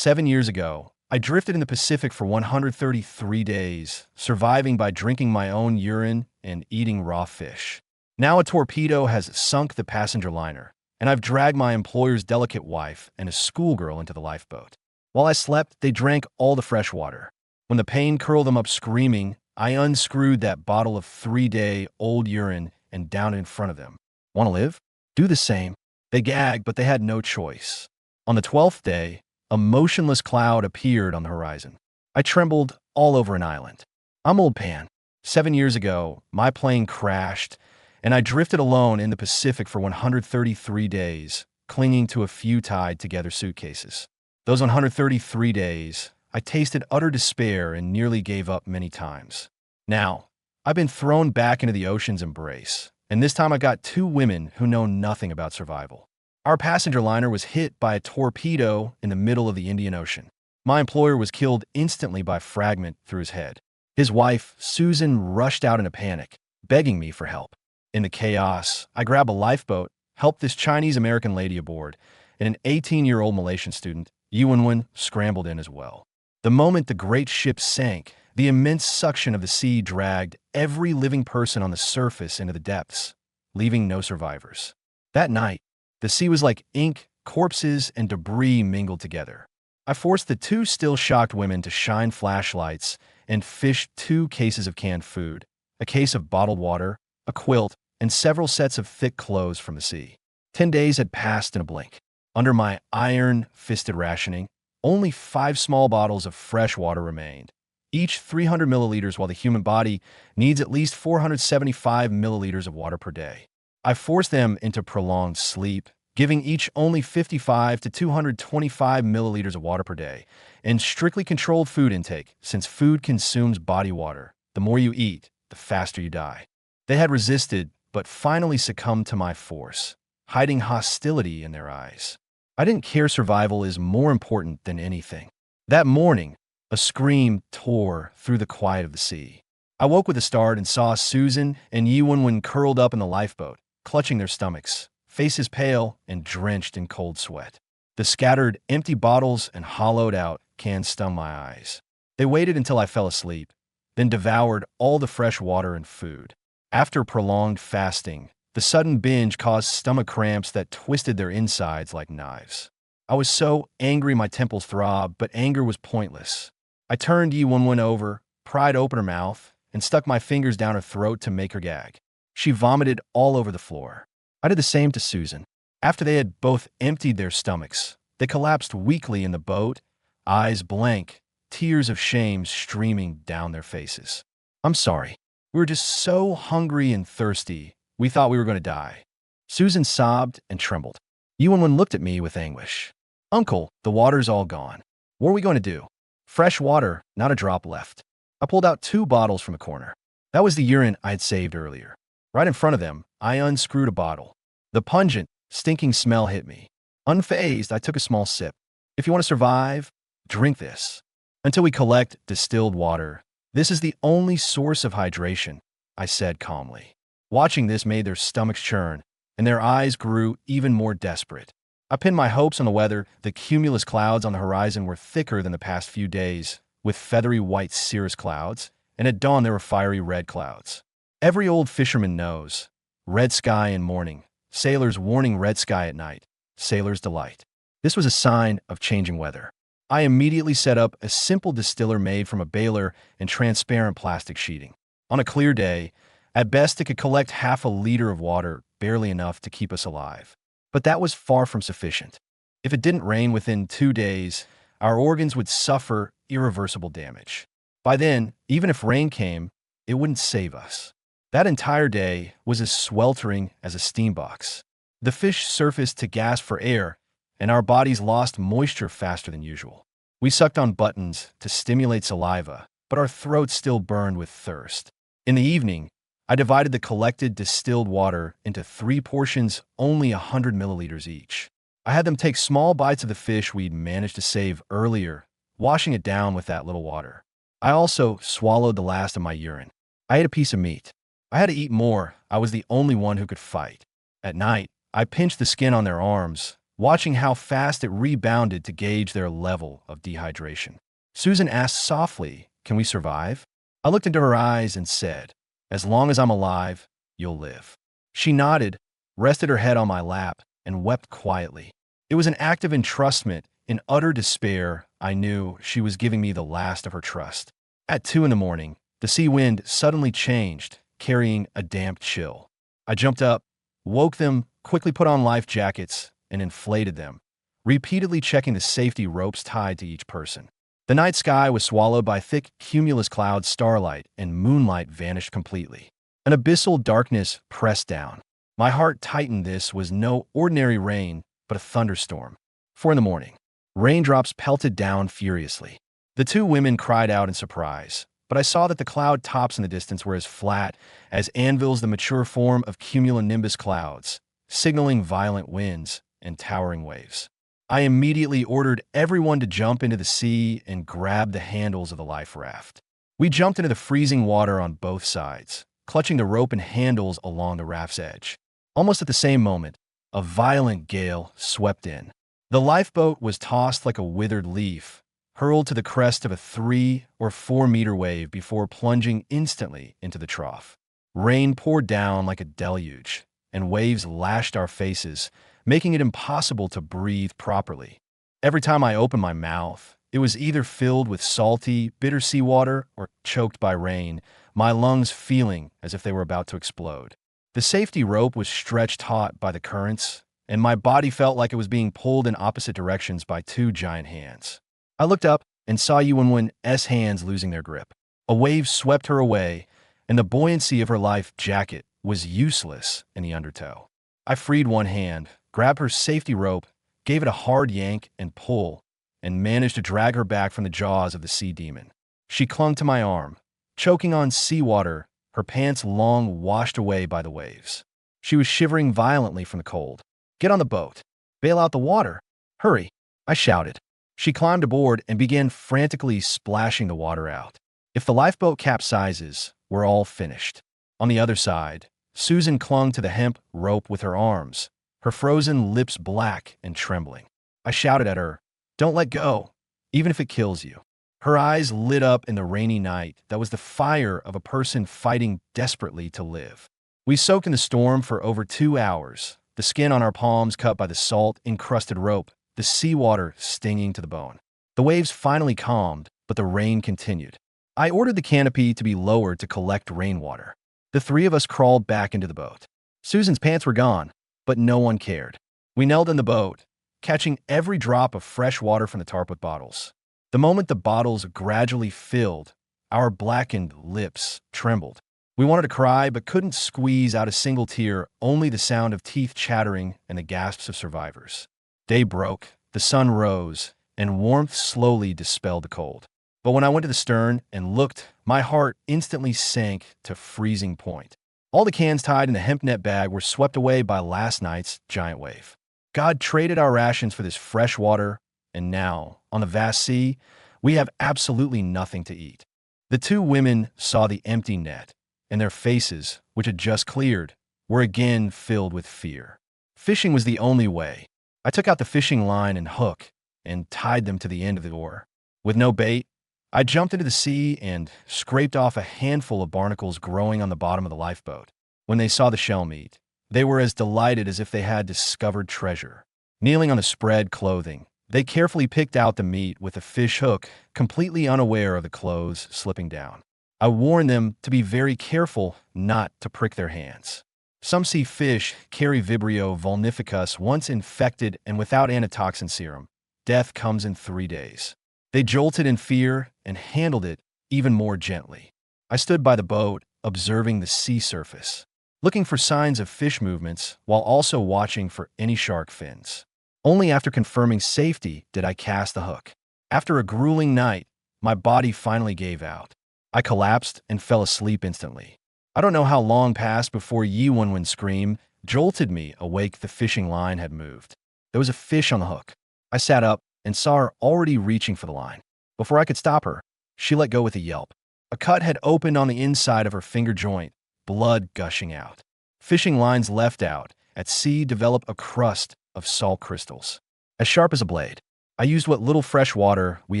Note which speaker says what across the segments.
Speaker 1: 7 years ago, I drifted in the Pacific for 133 days, surviving by drinking my own urine and eating raw fish. Now a torpedo has sunk the passenger liner, and I've dragged my employer's delicate wife and a schoolgirl into the lifeboat. While I slept, they drank all the fresh water. When the pain curled them up screaming, I unscrewed that bottle of 3-day-old urine and downed it in front of them. Want to live? Do the same. They gagged, but they had no choice. On the 12th day, a motionless cloud appeared on the horizon. I trembled all over an island. I'm Old Pan. 7 years ago, my plane crashed, and I drifted alone in the Pacific for 133 days, clinging to a few tied-together suitcases. Those 133 days, I tasted utter despair and nearly gave up many times. Now, I've been thrown back into the ocean's embrace, and this time I got two women who know nothing about survival. Our passenger liner was hit by a torpedo in the middle of the Indian Ocean. My employer was killed instantly by a fragment through his head. His wife, Susan, rushed out in a panic, begging me for help. In the chaos, I grabbed a lifeboat, helped this Chinese-American lady aboard, and an 18-year-old Malaysian student, Yuanwen, scrambled in as well. The moment the great ship sank, the immense suction of the sea dragged every living person on the surface into the depths, leaving no survivors. That night, the sea was like ink, corpses, and debris mingled together. I forced the two still shocked women to shine flashlights and fished 2 cases of canned food, a case of bottled water, a quilt, and several sets of thick clothes from the sea. 10 days had passed in a blink. Under my iron-fisted rationing, only 5 small bottles of fresh water remained, each 300 milliliters, while the human body needs at least 475 milliliters of water per day. I forced them into prolonged sleep, giving each only 55 to 225 milliliters of water per day, and strictly controlled food intake, since food consumes body water. The more you eat, the faster you die. They had resisted, but finally succumbed to my force, hiding hostility in their eyes. I didn't care. Survival is more important than anything. That morning, a scream tore through the quiet of the sea. I woke with a start and saw Susan and Yuanwen curled up in the lifeboat, clutching their stomachs, faces pale and drenched in cold sweat. The scattered, empty bottles and hollowed-out cans stung my eyes. They waited until I fell asleep, then devoured all the fresh water and food. After prolonged fasting, the sudden binge caused stomach cramps that twisted their insides like knives. I was so angry my temples throbbed, but anger was pointless. I turned Yuanwen over, pried open her mouth, and stuck my fingers down her throat to make her gag. She vomited all over the floor. I did the same to Susan. After they had both emptied their stomachs, they collapsed weakly in the boat, eyes blank, tears of shame streaming down their faces. I'm sorry. We were just so hungry and thirsty, we thought we were going to die. Susan sobbed and trembled. Yuanwen looked at me with anguish. Uncle, the water's all gone. What are we going to do? Fresh water, not a drop left. I pulled out 2 bottles from a corner. That was the urine I had saved earlier. Right in front of them, I unscrewed a bottle. The pungent, stinking smell hit me. Unfazed, I took a small sip. If you want to survive, drink this. Until we collect distilled water, this is the only source of hydration, I said calmly. Watching this made their stomachs churn, and their eyes grew even more desperate. I pinned my hopes on the weather. The cumulus clouds on the horizon were thicker than the past few days, with feathery white cirrus clouds, and at dawn there were fiery red clouds. Every old fisherman knows. Red sky in morning, sailors warning red sky at night, sailors' delight. This was a sign of changing weather. I immediately set up a simple distiller made from a baler and transparent plastic sheeting. On a clear day, at best it could collect half a liter of water, barely enough to keep us alive. But that was far from sufficient. If it didn't rain within 2 days, our organs would suffer irreversible damage. By then, even if rain came, it wouldn't save us. That entire day was as sweltering as a steam box. The fish surfaced to gasp for air, and our bodies lost moisture faster than usual. We sucked on buttons to stimulate saliva, but our throats still burned with thirst. In the evening, I divided the collected distilled water into 3 portions, only 100 milliliters each. I had them take small bites of the fish we'd managed to save earlier, washing it down with that little water. I also swallowed the last of my urine. I ate a piece of meat. I had to eat more. I was the only one who could fight. At night, I pinched the skin on their arms, watching how fast it rebounded to gauge their level of dehydration. Susan asked softly, "Can we survive?" I looked into her eyes and said, "As long as I'm alive, you'll live." She nodded, rested her head on my lap, and wept quietly. It was an act of entrustment. In utter despair, I knew she was giving me the last of her trust. At 2 in the morning, the sea wind suddenly changed, carrying a damp chill. I jumped up, woke them, quickly put on life jackets, and inflated them, repeatedly checking the safety ropes tied to each person. The night sky was swallowed by thick cumulus clouds, starlight and moonlight vanished completely. An abyssal darkness pressed down. My heart tightened. This was no ordinary rain, but a thunderstorm. 4 in the morning. Raindrops pelted down furiously. The two women cried out in surprise, but I saw that the cloud tops in the distance were as flat as anvils, the mature form of cumulonimbus clouds, signaling violent winds and towering waves. I immediately ordered everyone to jump into the sea and grab the handles of the life raft. We jumped into the freezing water on both sides, clutching the rope and handles along the raft's edge. Almost at the same moment, a violent gale swept in. The lifeboat was tossed like a withered leaf, hurled to the crest of a 3 or 4 meter wave before plunging instantly into the trough. Rain poured down like a deluge, and waves lashed our faces, making it impossible to breathe properly. Every time I opened my mouth, it was either filled with salty, bitter seawater or choked by rain, my lungs feeling as if they were about to explode. The safety rope was stretched taut by the currents, and my body felt like it was being pulled in opposite directions by two giant hands. I looked up and saw Yuwen's hands losing their grip. A wave swept her away, and the buoyancy of her life jacket was useless in the undertow. I freed one hand, grabbed her safety rope, gave it a hard yank and pull, and managed to drag her back from the jaws of the sea demon. She clung to my arm, choking on seawater, her pants long washed away by the waves. She was shivering violently from the cold. "Get on the boat. Bail out the water. Hurry," I shouted. She climbed aboard and began frantically splashing the water out. If the lifeboat capsizes, we're all finished. On the other side, Susan clung to the hemp rope with her arms, her frozen lips black and trembling. I shouted at her, "Don't let go, even if it kills you." Her eyes lit up in the rainy night that was the fire of a person fighting desperately to live. We soaked in the storm for over 2 hours, the skin on our palms cut by the salt-encrusted rope, the seawater stinging to the bone. The waves finally calmed, but the rain continued. I ordered the canopy to be lowered to collect rainwater. The three of us crawled back into the boat. Susan's pants were gone, but no one cared. We knelt in the boat, catching every drop of fresh water from the tarpwood bottles. The moment the bottles gradually filled, our blackened lips trembled. We wanted to cry, but couldn't squeeze out a single tear, only the sound of teeth chattering and the gasps of survivors. Day broke, the sun rose, and warmth slowly dispelled the cold. But when I went to the stern and looked, my heart instantly sank to freezing point. All the cans tied in the hemp net bag were swept away by last night's giant wave. God traded our rations for this fresh water, and now, on the vast sea, we have absolutely nothing to eat. The two women saw the empty net, and their faces, which had just cleared, were again filled with fear. Fishing was the only way. I took out the fishing line and hook and tied them to the end of the oar. With no bait, I jumped into the sea and scraped off a handful of barnacles growing on the bottom of the lifeboat. When they saw the shell meat, they were as delighted as if they had discovered treasure. Kneeling on the spread clothing, they carefully picked out the meat with a fish hook, completely unaware of the clothes slipping down. I warned them to be very careful not to prick their hands. Some sea fish carry Vibrio vulnificus once infected, and without antitoxin serum, death comes in 3 days. They jolted in fear and handled it even more gently. I stood by the boat, observing the sea surface, looking for signs of fish movements while also watching for any shark fins. Only after confirming safety did I cast the hook. After a grueling night, my body finally gave out. I collapsed and fell asleep instantly. I don't know how long passed before Yiwenwen's scream jolted me awake. The fishing line had moved. There was a fish on the hook. I sat up and saw her already reaching for the line. Before I could stop her, she let go with a yelp. A cut had opened on the inside of her finger joint, blood gushing out. Fishing lines left out at sea develop a crust of salt crystals, as sharp as a blade. I used what little fresh water we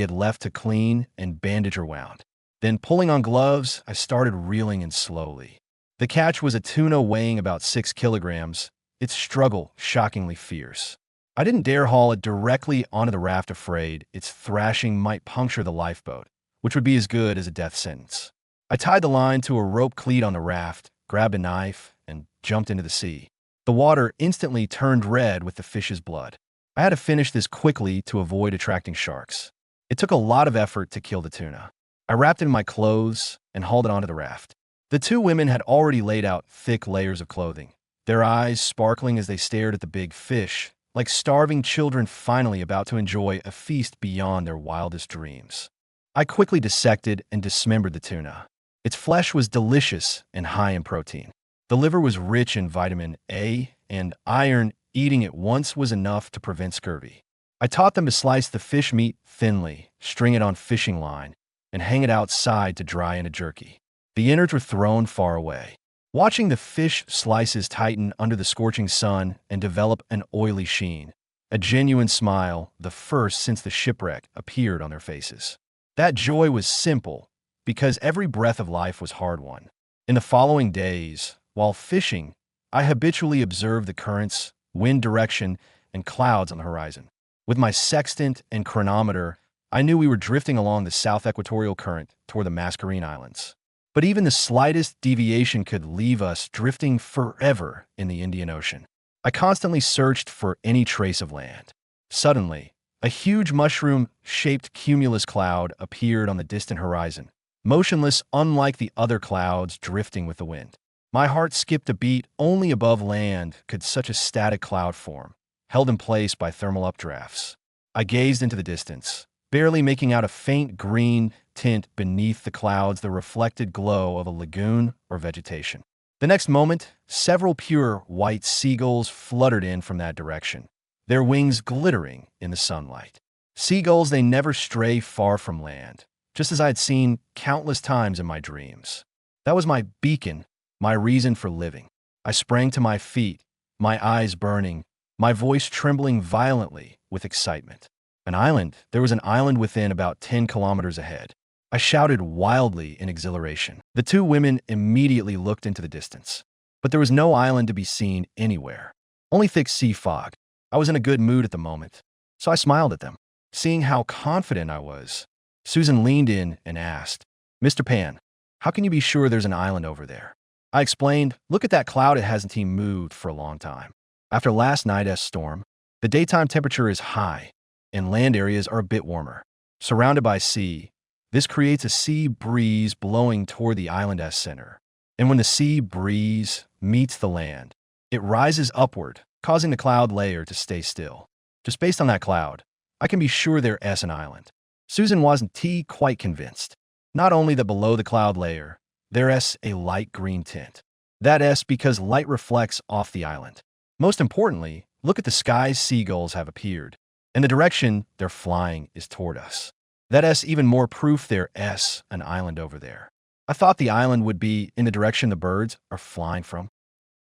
Speaker 1: had left to clean and bandage her wound. Then, pulling on gloves, I started reeling in slowly. The catch was a tuna weighing about 6 kilograms, its struggle shockingly fierce. I didn't dare haul it directly onto the raft, afraid its thrashing might puncture the lifeboat, which would be as good as a death sentence. I tied the line to a rope cleat on the raft, grabbed a knife, and jumped into the sea. The water instantly turned red with the fish's blood. I had to finish this quickly to avoid attracting sharks. It took a lot of effort to kill the tuna. I wrapped it in my clothes and hauled it onto the raft. The two women had already laid out thick layers of clothing, their eyes sparkling as they stared at the big fish, like starving children finally about to enjoy a feast beyond their wildest dreams. I quickly dissected and dismembered the tuna. Its flesh was delicious and high in protein. The liver was rich in vitamin A and iron. Eating it once was enough to prevent scurvy. I taught them to slice the fish meat thinly, string it on fishing line, and hang it outside to dry in a jerky. The innards were thrown far away. Watching the fish slices tighten under the scorching sun and develop an oily sheen, a genuine smile, the first since the shipwreck, appeared on their faces. That joy was simple, because every breath of life was hard-won. In the following days, while fishing, I habitually observed the currents, wind direction, and clouds on the horizon. With my sextant and chronometer, I knew we were drifting along the south equatorial current toward the Mascarene Islands. But even the slightest deviation could leave us drifting forever in the Indian Ocean. I constantly searched for any trace of land. Suddenly, a huge mushroom-shaped cumulus cloud appeared on the distant horizon, motionless unlike the other clouds drifting with the wind. My heart skipped a beat. Only above land could such a static cloud form, held in place by thermal updrafts. I gazed into the distance, barely making out a faint green tint beneath the clouds, the reflected glow of a lagoon or vegetation. The next moment, several pure white seagulls fluttered in from that direction, their wings glittering in the sunlight. Seagulls, they never stray far from land, just as I had seen countless times in my dreams. That was my beacon, my reason for living. I sprang to my feet, my eyes burning, my voice trembling violently with excitement. An island. There was an island within about 10 kilometers ahead. I shouted wildly in exhilaration. The two women immediately looked into the distance. But there was no island to be seen anywhere. Only thick sea fog. I was in a good mood at the moment, so I smiled at them. Seeing how confident I was, Susan leaned in and asked, "Mr. Pan, how can you be sure there's an island over there?" I explained, "Look at that cloud, it hasn't even moved for a long time. After last night's storm, the daytime temperature is high, and land areas are a bit warmer. Surrounded by sea, this creates a sea breeze blowing toward the island's center. And when the sea breeze meets the land, it rises upward, causing the cloud layer to stay still. Just based on that cloud, I can be sure there's an island." Susan wasn't quite convinced. Not only that below the cloud layer, there's a light green tint. That's because light reflects off the island. Most importantly, look at the skies. Seagulls have appeared, and the direction they're flying is toward us. That's even more proof there's an island over there. I thought the island would be in the direction the birds are flying from."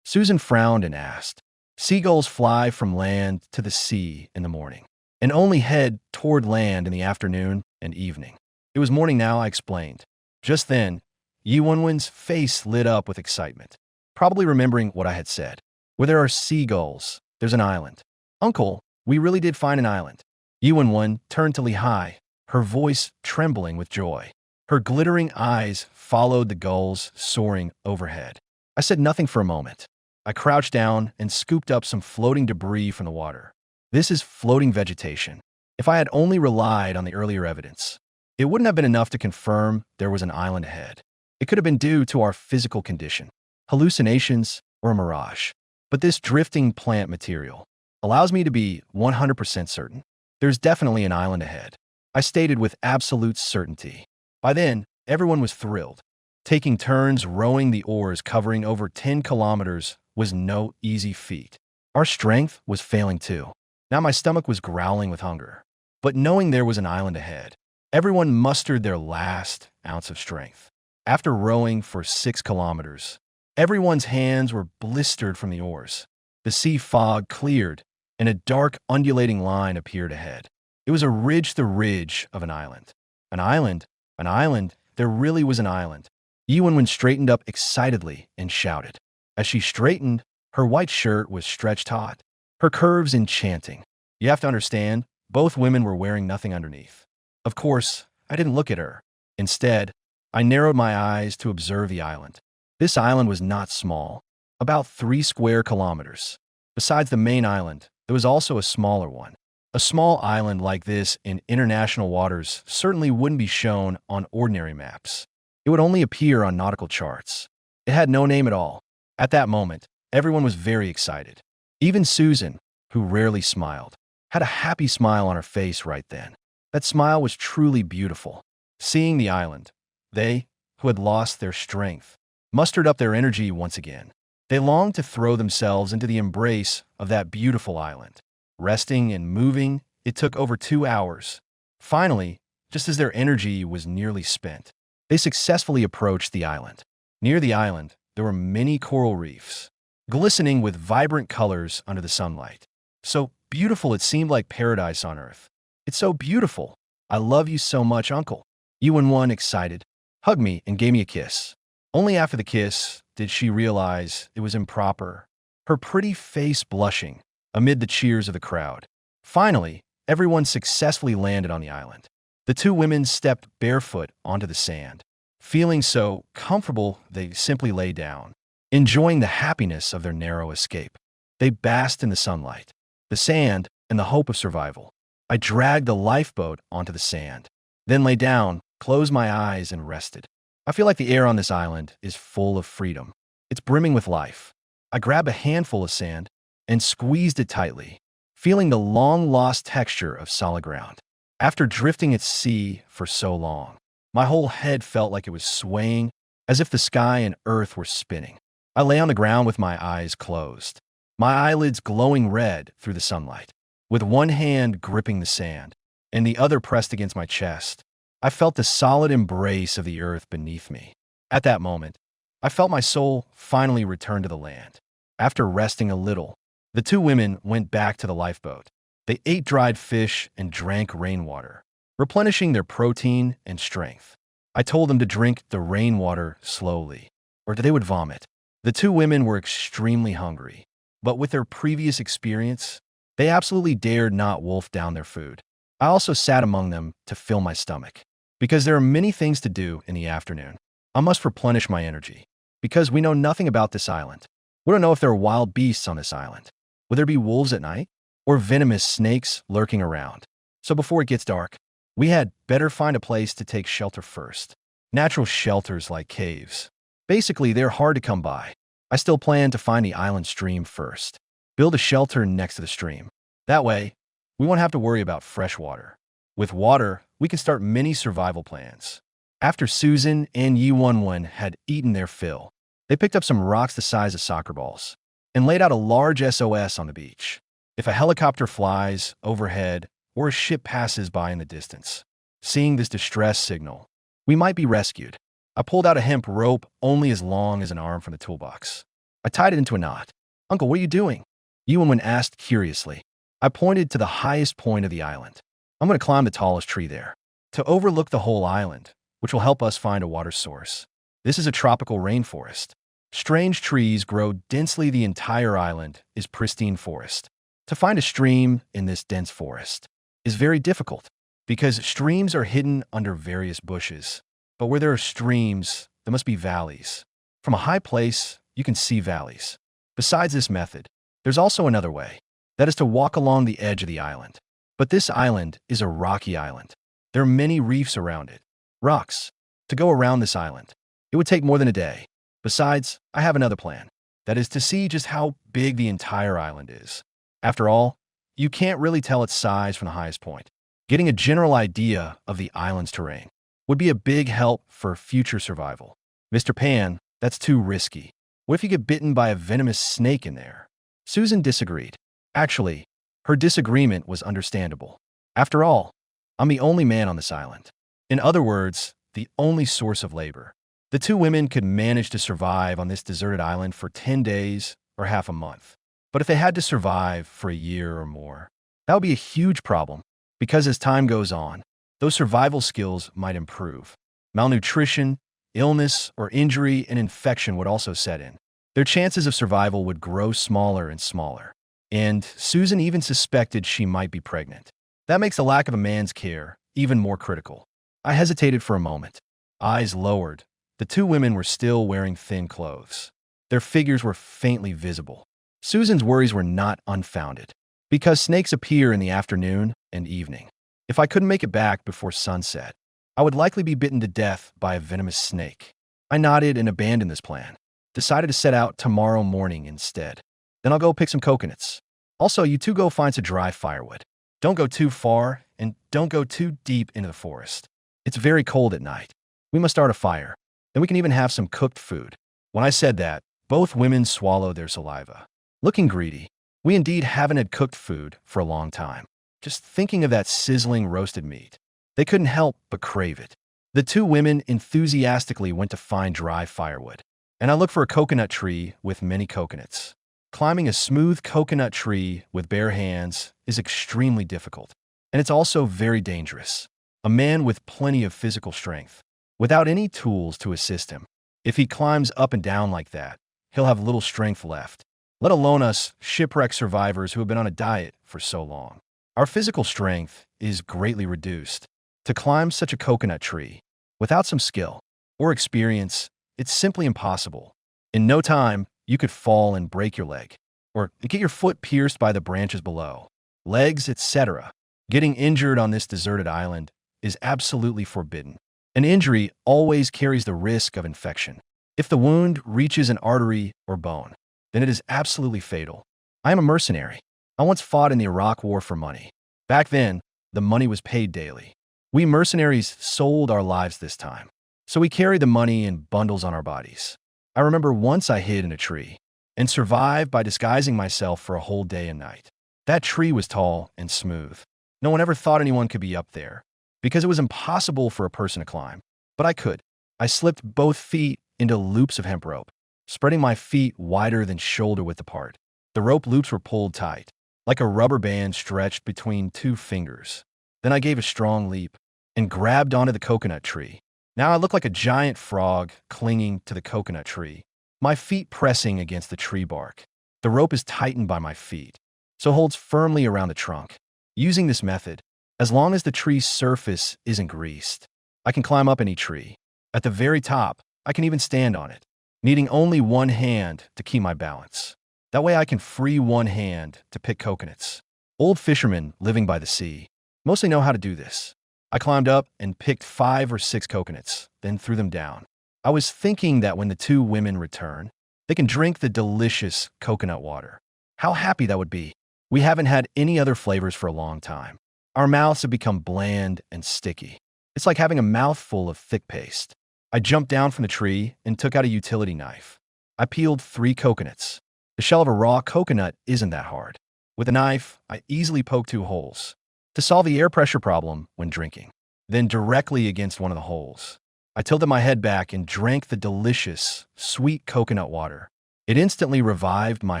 Speaker 1: Susan frowned and asked, "Seagulls fly from land to the sea in the morning, and only head toward land in the afternoon and evening." It was morning now, I explained. Just then, Yi Wenwen's face lit up with excitement, probably remembering what I had said. "Where there are seagulls, there's an island. Uncle, we really did find an island." Yi Wenwen turned to Lehigh, her voice trembling with joy. Her glittering eyes followed the gulls soaring overhead. I said nothing for a moment. I crouched down and scooped up some floating debris from the water. This is floating vegetation. If I had only relied on the earlier evidence, it wouldn't have been enough to confirm there was an island ahead. It could have been due to our physical condition, hallucinations, or a mirage. But this drifting plant material allows me to be 100% certain. There's definitely an island ahead, I stated with absolute certainty. By then, everyone was thrilled. Taking turns rowing the oars covering over 10 kilometers was no easy feat. Our strength was failing too. Now my stomach was growling with hunger. But knowing there was an island ahead, everyone mustered their last ounce of strength. After rowing for 6 kilometers, everyone's hands were blistered from the oars. The sea fog cleared, and a dark, undulating line appeared ahead. It was a ridge the ridge of an island. An island? An island? There really was an island. Ewan straightened up excitedly and shouted. As she straightened, her white shirt was stretched taut, her curves enchanting. You have to understand, both women were wearing nothing underneath. Of course, I didn't look at her. Instead, I narrowed my eyes to observe the island. This island was not small, about 3 square kilometers. Besides the main island, there was also a smaller one. A small island like this in international waters certainly wouldn't be shown on ordinary maps. It would only appear on nautical charts. It had no name at all. At that moment, everyone was very excited. Even Susan, who rarely smiled, had a happy smile on her face right then. That smile was truly beautiful. Seeing the island, they, who had lost their strength, mustered up their energy once again. They longed to throw themselves into the embrace of that beautiful island. Resting and moving, it took over 2 hours. Finally, just as their energy was nearly spent, they successfully approached the island. Near the island, there were many coral reefs, glistening with vibrant colors under the sunlight. So beautiful it seemed like paradise on earth. It's so beautiful. I love you so much, Uncle. Ewan, excited, hugged me and gave me a kiss. Only after the kiss did she realize it was improper, her pretty face blushing amid the cheers of the crowd. Finally, everyone successfully landed on the island. The 2 women stepped barefoot onto the sand. Feeling so comfortable, they simply lay down, enjoying the happiness of their narrow escape. They basked in the sunlight, the sand, and the hope of survival. I dragged the lifeboat onto the sand, then lay down, closed my eyes, and rested. I feel like the air on this island is full of freedom. It's brimming with life. I grabbed a handful of sand and squeezed it tightly, feeling the long-lost texture of solid ground. After drifting at sea for so long, my whole head felt like it was swaying, as if the sky and earth were spinning. I lay on the ground with my eyes closed, my eyelids glowing red through the sunlight. With one hand gripping the sand and the other pressed against my chest, I felt the solid embrace of the earth beneath me. At that moment, I felt my soul finally return to the land. After resting a little, the 2 women went back to the lifeboat. They ate dried fish and drank rainwater, replenishing their protein and strength. I told them to drink the rainwater slowly, or they would vomit. The 2 women were extremely hungry, but with their previous experience, they absolutely dared not wolf down their food. I also sat among them to fill my stomach, because there are many things to do in the afternoon. I must replenish my energy, because we know nothing about this island. We don't know if there are wild beasts on this island. Will there be wolves at night? Or venomous snakes lurking around? So before it gets dark, we had better find a place to take shelter first. Natural shelters like caves. Basically, they're hard to come by. I still plan to find the island stream first. Build a shelter next to the stream. That way, we won't have to worry about fresh water. With water, we can start many survival plans. After Susan and Yi-1-1 had eaten their fill, they picked up some rocks the size of soccer balls and laid out a large SOS on the beach. If a helicopter flies overhead or a ship passes by in the distance, seeing this distress signal, we might be rescued. I pulled out a hemp rope only as long as an arm from the toolbox. I tied it into a knot. Uncle, what are you doing? Yi-1-1 asked curiously. I pointed to the highest point of the island. I'm going to climb the tallest tree there, to overlook the whole island, which will help us find a water source. This is a tropical rainforest. Strange trees grow densely. The entire island is pristine forest. To find a stream in this dense forest is very difficult, because streams are hidden under various bushes. But where there are streams, there must be valleys. From a high place, you can see valleys. Besides this method, there's also another way. That is to walk along the edge of the island. But this island is a rocky island. There are many reefs around it. Rocks. To go around this island, it would take more than a day. Besides, I have another plan. That is to see just how big the entire island is. After all, you can't really tell its size from the highest point. Getting a general idea of the island's terrain would be a big help for future survival. Mr. Pan, that's too risky. What if you get bitten by a venomous snake in there? Susan disagreed. Actually, her disagreement was understandable. After all, I'm the only man on this island. In other words, the only source of labor. The 2 women could manage to survive on this deserted island for 10 days or half a month. But if they had to survive for a year or more, that would be a huge problem, because as time goes on, those survival skills might improve. Malnutrition, illness, or injury and infection would also set in. Their chances of survival would grow smaller and smaller. And Susan even suspected she might be pregnant. That makes the lack of a man's care even more critical. I hesitated for a moment, eyes lowered. The two women were still wearing thin clothes. Their figures were faintly visible. Susan's worries were not unfounded, because snakes appear in the afternoon and evening. If I couldn't make it back before sunset, I would likely be bitten to death by a venomous snake. I nodded and abandoned this plan, decided to set out tomorrow morning instead. Then I'll go pick some coconuts. Also, you two go find some dry firewood. Don't go too far, and don't go too deep into the forest. It's very cold at night. We must start a fire. Then we can even have some cooked food. When I said that, both women swallowed their saliva. Looking greedy, we indeed haven't had cooked food for a long time. Just thinking of that sizzling roasted meat, they couldn't help but crave it. The two women enthusiastically went to find dry firewood, and I looked for a coconut tree with many coconuts. Climbing a smooth coconut tree with bare hands is extremely difficult, and it's also very dangerous. A man with plenty of physical strength, without any tools to assist him, if he climbs up and down like that, he'll have little strength left, let alone us shipwreck survivors who have been on a diet for so long. Our physical strength is greatly reduced. To climb such a coconut tree, without some skill or experience, it's simply impossible. In no time, you could fall and break your leg, or get your foot pierced by the branches below. Legs, etc. Getting injured on this deserted island is absolutely forbidden. An injury always carries the risk of infection. If the wound reaches an artery or bone, then it is absolutely fatal. I am a mercenary. I once fought in the Iraq War for money. Back then, the money was paid daily. We mercenaries sold our lives this time, so we carried the money in bundles on our bodies. I remember once I hid in a tree and survived by disguising myself for a whole day and night. That tree was tall and smooth. No one ever thought anyone could be up there, because it was impossible for a person to climb. But I could. I slipped both feet into loops of hemp rope, spreading my feet wider than shoulder width apart. The rope loops were pulled tight, like a rubber band stretched between two fingers. Then I gave a strong leap and grabbed onto the coconut tree. Now I look like a giant frog clinging to the coconut tree, my feet pressing against the tree bark. The rope is tightened by my feet, so holds firmly around the trunk. Using this method, as long as the tree's surface isn't greased, I can climb up any tree. At the very top, I can even stand on it, needing only one hand to keep my balance. That way I can free one hand to pick coconuts. Old fishermen living by the sea mostly know how to do this. I climbed up and picked 5 or 6 coconuts, then threw them down. I was thinking that when the two women return, they can drink the delicious coconut water. How happy that would be. We haven't had any other flavors for a long time. Our mouths have become bland and sticky. It's like having a mouthful of thick paste. I jumped down from the tree and took out a utility knife. I peeled 3 coconuts. The shell of a raw coconut isn't that hard. With a knife, I easily poked 2 holes to solve the air pressure problem when drinking. Then directly against one of the holes, I tilted my head back and drank the delicious, sweet coconut water. It instantly revived my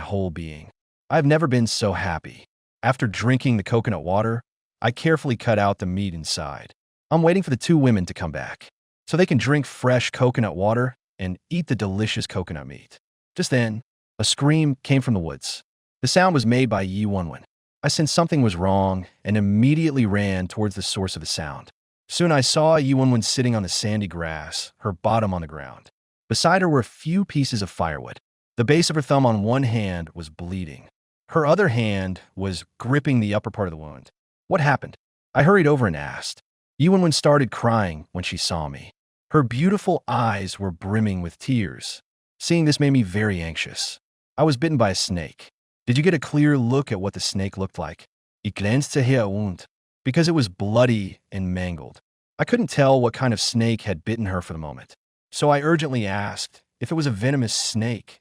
Speaker 1: whole being. I've never been so happy. After drinking the coconut water, I carefully cut out the meat inside. I'm waiting for the 2 women to come back, so they can drink fresh coconut water and eat the delicious coconut meat. Just then, a scream came from the woods. The sound was made by Yi Wenwen. I sensed something was wrong and immediately ran towards the source of the sound. Soon I saw Yi Wenwen sitting on the sandy grass, her bottom on the ground. Beside her were a few pieces of firewood. The base of her thumb on one hand was bleeding. Her other hand was gripping the upper part of the wound. What happened? I hurried over and asked. Yi Wenwen started crying when she saw me. Her beautiful eyes were brimming with tears. Seeing this made me very anxious. I was bitten by a snake. Did you get a clear look at what the snake looked like? Ich glänzte hier und, because it was bloody and mangled. I couldn't tell what kind of snake had bitten her for the moment, so I urgently asked if it was a venomous snake.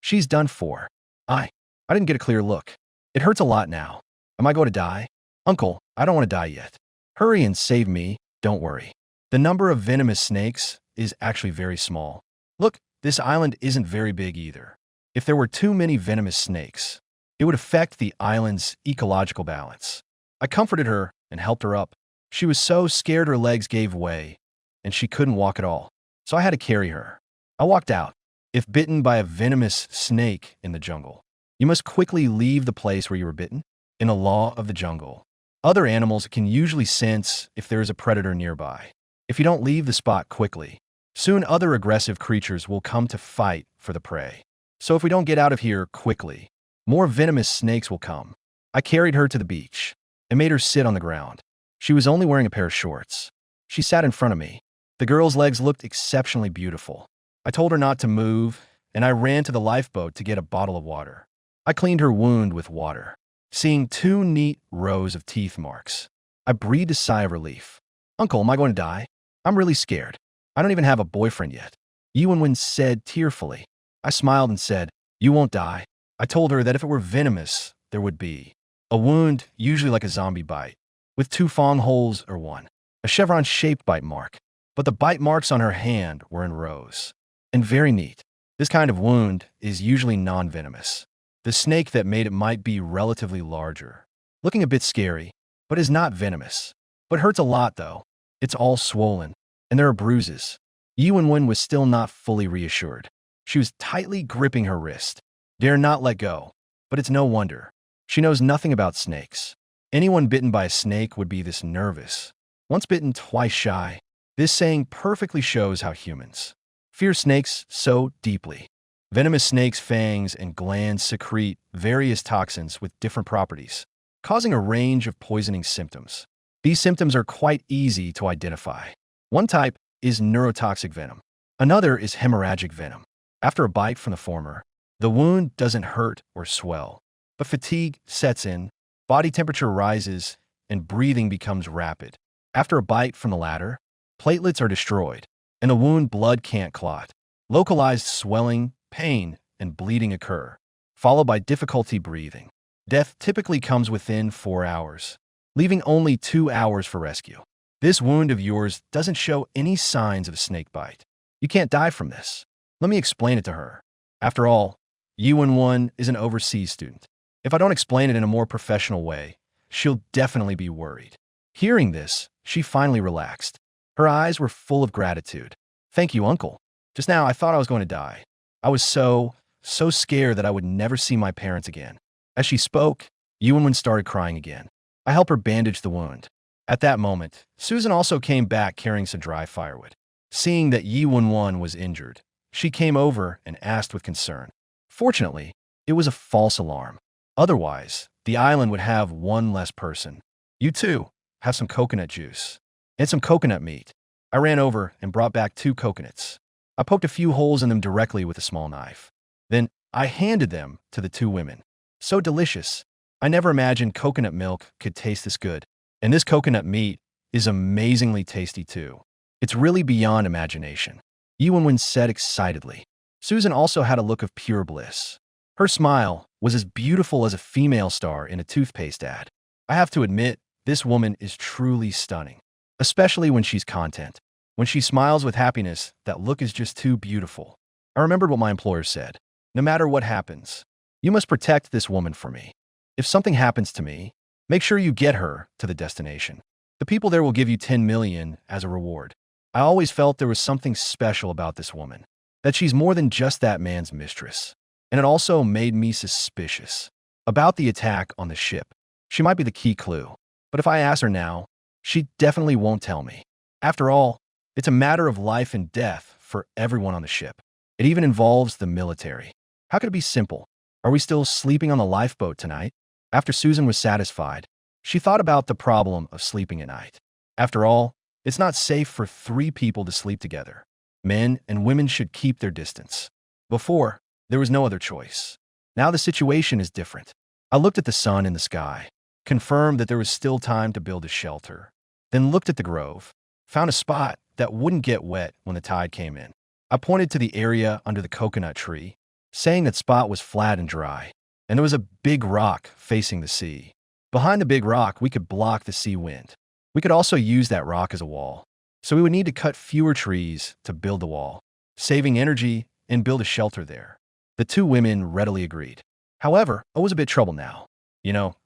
Speaker 1: She's done for. I didn't get a clear look. It hurts a lot now. Am I going to die? Uncle, I don't want to die yet. Hurry and save me, don't worry. The number of venomous snakes is actually very small. Look, this island isn't very big either. If there were too many venomous snakes, It would affect the island's ecological balance. I comforted her and helped her up. She was so scared her legs gave way, and she couldn't walk at all. So I had to carry her. I walked out. If bitten by a venomous snake in the jungle, you must quickly leave the place where you were bitten. In a law of the jungle, other animals can usually sense if there is a predator nearby. If you don't leave the spot quickly, soon other aggressive creatures will come to fight for the prey. So if we don't get out of here quickly, more venomous snakes will come. I carried her to the beach and made her sit on the ground. She was only wearing a pair of shorts. She sat in front of me. The girl's legs looked exceptionally beautiful. I told her not to move, and I ran to the lifeboat to get a bottle of water. I cleaned her wound with water, seeing 2 neat rows of teeth marks. I breathed a sigh of relief. Uncle, am I going to die? I'm really scared. I don't even have a boyfriend yet. Yuan said tearfully. I smiled and said, you won't die. I told her that if it were venomous, there would be a wound, usually like a zombie bite, with 2 fong holes or 1, a chevron-shaped bite mark. But the bite marks on her hand were in rows, and very neat. This kind of wound is usually non-venomous. The snake that made it might be relatively larger, looking a bit scary, but is not venomous. But hurts a lot, though. It's all swollen, and there are bruises. Yuan was still not fully reassured. She was tightly gripping her wrist. Dare not let go. But it's no wonder. She knows nothing about snakes. Anyone bitten by a snake would be this nervous. Once bitten, twice shy. This saying perfectly shows how humans fear snakes so deeply. Venomous snakes' fangs and glands secrete various toxins with different properties, causing a range of poisoning symptoms. These symptoms are quite easy to identify. One type is neurotoxic venom. Another is hemorrhagic venom. After a bite from the former, the wound doesn't hurt or swell, but fatigue sets in, body temperature rises, and breathing becomes rapid. After a bite from the latter, platelets are destroyed, and the wound blood can't clot. Localized swelling, pain, and bleeding occur, followed by difficulty breathing. Death typically comes within 4 hours, leaving only 2 hours for rescue. This wound of yours doesn't show any signs of a snake bite. You can't die from this. Let me explain it to her. After all, Yuan is an overseas student. If I don't explain it in a more professional way, she'll definitely be worried. Hearing this, she finally relaxed. Her eyes were full of gratitude. Thank you, uncle. Just now, I thought I was going to die. I was so scared that I would never see my parents again. As she spoke, Yuan started crying again. I helped her bandage the wound. At that moment, Susan also came back carrying some dry firewood. Seeing that Yuan was injured, she came over and asked with concern. Fortunately, it was a false alarm. Otherwise, the island would have 1 less person. You too, have some coconut juice and some coconut meat. I ran over and brought back 2 coconuts. I poked a few holes in them directly with a small knife. Then I handed them to the 2 women. So delicious. I never imagined coconut milk could taste this good. And this coconut meat is amazingly tasty too. It's really beyond imagination. Yuan said excitedly. Susan also had a look of pure bliss. Her smile was as beautiful as a female star in a toothpaste ad. I have to admit, this woman is truly stunning, especially when she's content. When she smiles with happiness, that look is just too beautiful. I remembered what my employer said. No matter what happens, you must protect this woman for me. If something happens to me, make sure you get her to the destination. The people there will give you 10 million as a reward. I always felt there was something special about this woman, that she's more than just that man's mistress. And it also made me suspicious about the attack on the ship. She might be the key clue, but if I ask her now, she definitely won't tell me. After all, it's a matter of life and death for everyone on the ship. It even involves the military. How could it be simple? Are we still sleeping on the lifeboat tonight? After Susan was satisfied, she thought about the problem of sleeping at night. After all, it's not safe for 3 people to sleep together. Men and women should keep their distance. Before, there was no other choice. Now the situation is different. I looked at the sun in the sky, confirmed that there was still time to build a shelter, then looked at the grove, found a spot that wouldn't get wet when the tide came in. I pointed to the area under the coconut tree, saying that spot was flat and dry, and there was a big rock facing the sea. Behind the big rock, we could block the sea wind. We could also use that rock as a wall, so we would need to cut fewer trees to build the wall, saving energy and build a shelter there. The 2 women readily agreed. However, I was a bit troubled now.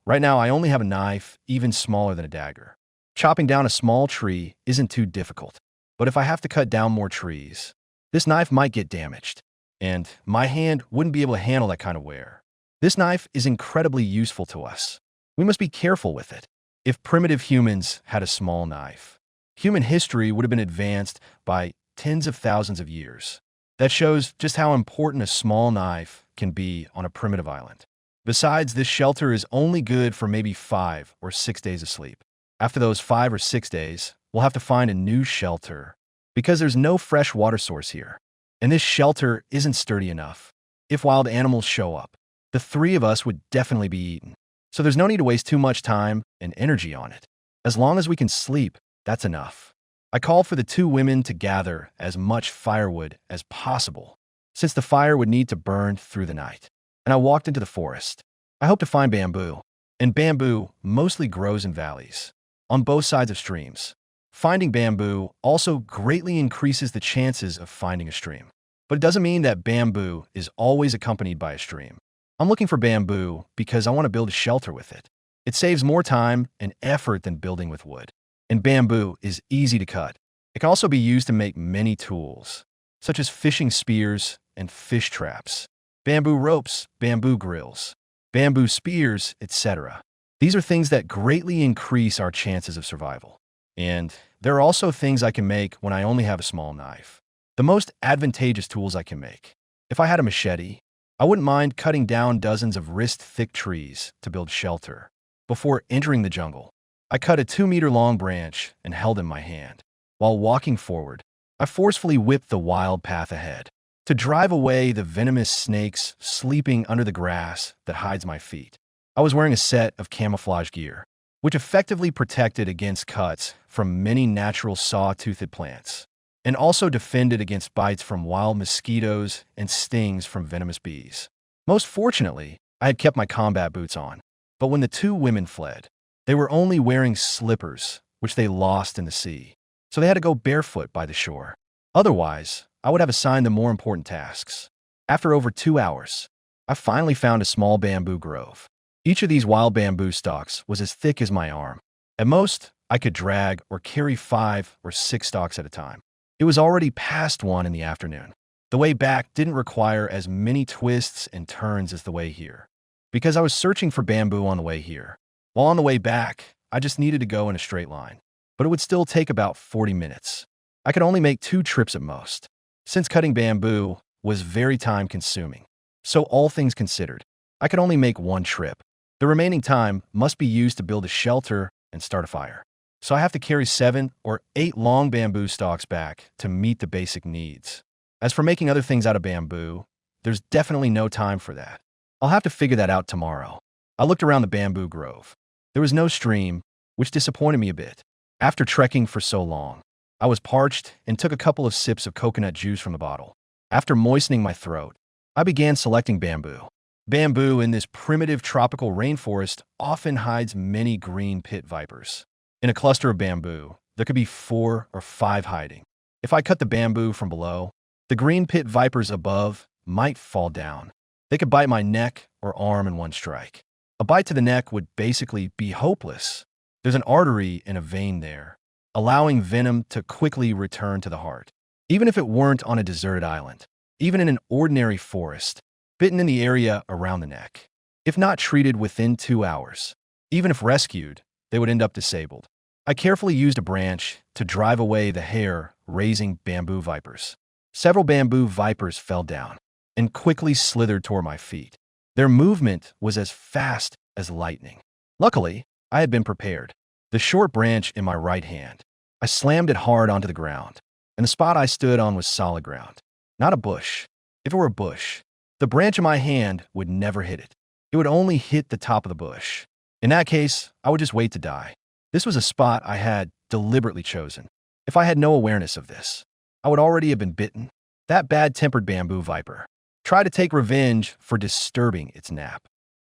Speaker 1: Right now I only have a knife even smaller than a dagger. Chopping down a small tree isn't too difficult. But if I have to cut down more trees, this knife might get damaged, and my hand wouldn't be able to handle that kind of wear. This knife is incredibly useful to us. We must be careful with it. If primitive humans had a small knife, human history would have been advanced by tens of thousands of years. That shows just how important a small knife can be on a primitive island. Besides, this shelter is only good for maybe 5 or 6 days of sleep. After those 5 or 6 days, we'll have to find a new shelter because there's no fresh water source here. And this shelter isn't sturdy enough. If wild animals show up, the 3 of us would definitely be eaten. So there's no need to waste too much time and energy on it. As long as we can sleep, that's enough. I called for the 2 women to gather as much firewood as possible, since the fire would need to burn through the night. And I walked into the forest. I hope to find bamboo. And bamboo mostly grows in valleys, on both sides of streams. Finding bamboo also greatly increases the chances of finding a stream. But it doesn't mean that bamboo is always accompanied by a stream. I'm looking for bamboo because I want to build a shelter with it. It saves more time and effort than building with wood. And bamboo is easy to cut. It can also be used to make many tools, such as fishing spears and fish traps, bamboo ropes, bamboo grills, bamboo spears, etc. These are things that greatly increase our chances of survival. And there are also things I can make when I only have a small knife. The most advantageous tools I can make. If I had a machete, I wouldn't mind cutting down dozens of wrist-thick trees to build shelter. Before entering the jungle, I cut a 2-meter-long branch and held it in my hand. While walking forward, I forcefully whipped the wild path ahead to drive away the venomous snakes sleeping under the grass that hides my feet. I was wearing a set of camouflage gear, which effectively protected against cuts from many natural saw-toothed plants, and also defended against bites from wild mosquitoes and stings from venomous bees. Most fortunately, I had kept my combat boots on, but when the 2 women fled, they were only wearing slippers, which they lost in the sea, so they had to go barefoot by the shore. Otherwise, I would have assigned them more important tasks. After over 2 hours, I finally found a small bamboo grove. Each of these wild bamboo stalks was as thick as my arm. At most, I could drag or carry 5 or 6 stalks at a time. It was already past 1 in the afternoon. The way back didn't require as many twists and turns as the way here, because I was searching for bamboo on the way here. While on the way back, I just needed to go in a straight line, but it would still take about 40 minutes. I could only make 2 trips at most, since cutting bamboo was very time-consuming. So all things considered, I could only make 1 trip. The remaining time must be used to build a shelter and start a fire. So I have to carry 7 or 8 long bamboo stalks back to meet the basic needs. As for making other things out of bamboo, there's definitely no time for that. I'll have to figure that out tomorrow. I looked around the bamboo grove. There was no stream, which disappointed me a bit. After trekking for so long, I was parched and took a couple of sips of coconut juice from the bottle. After moistening my throat, I began selecting bamboo. Bamboo in this primitive tropical rainforest often hides many green pit vipers. In a cluster of bamboo, there could be 4 or 5 hiding. If I cut the bamboo from below, the green pit vipers above might fall down. They could bite my neck or arm in 1 strike. A bite to the neck would basically be hopeless. There's an artery and a vein there, allowing venom to quickly return to the heart. Even if it weren't on a deserted island, even in an ordinary forest, bitten in the area around the neck. If not treated within 2 hours, even if rescued, they would end up disabled. I carefully used a branch to drive away the hair-raising bamboo vipers. Several bamboo vipers fell down and quickly slithered toward my feet. Their movement was as fast as lightning. Luckily, I had been prepared. The short branch in my right hand, I slammed it hard onto the ground, and the spot I stood on was solid ground, not a bush. If it were a bush, the branch in my hand would never hit it. It would only hit the top of the bush. In that case, I would just wait to die. This was a spot I had deliberately chosen. If I had no awareness of this, I would already have been bitten. That bad-tempered bamboo viper tried to take revenge for disturbing its nap.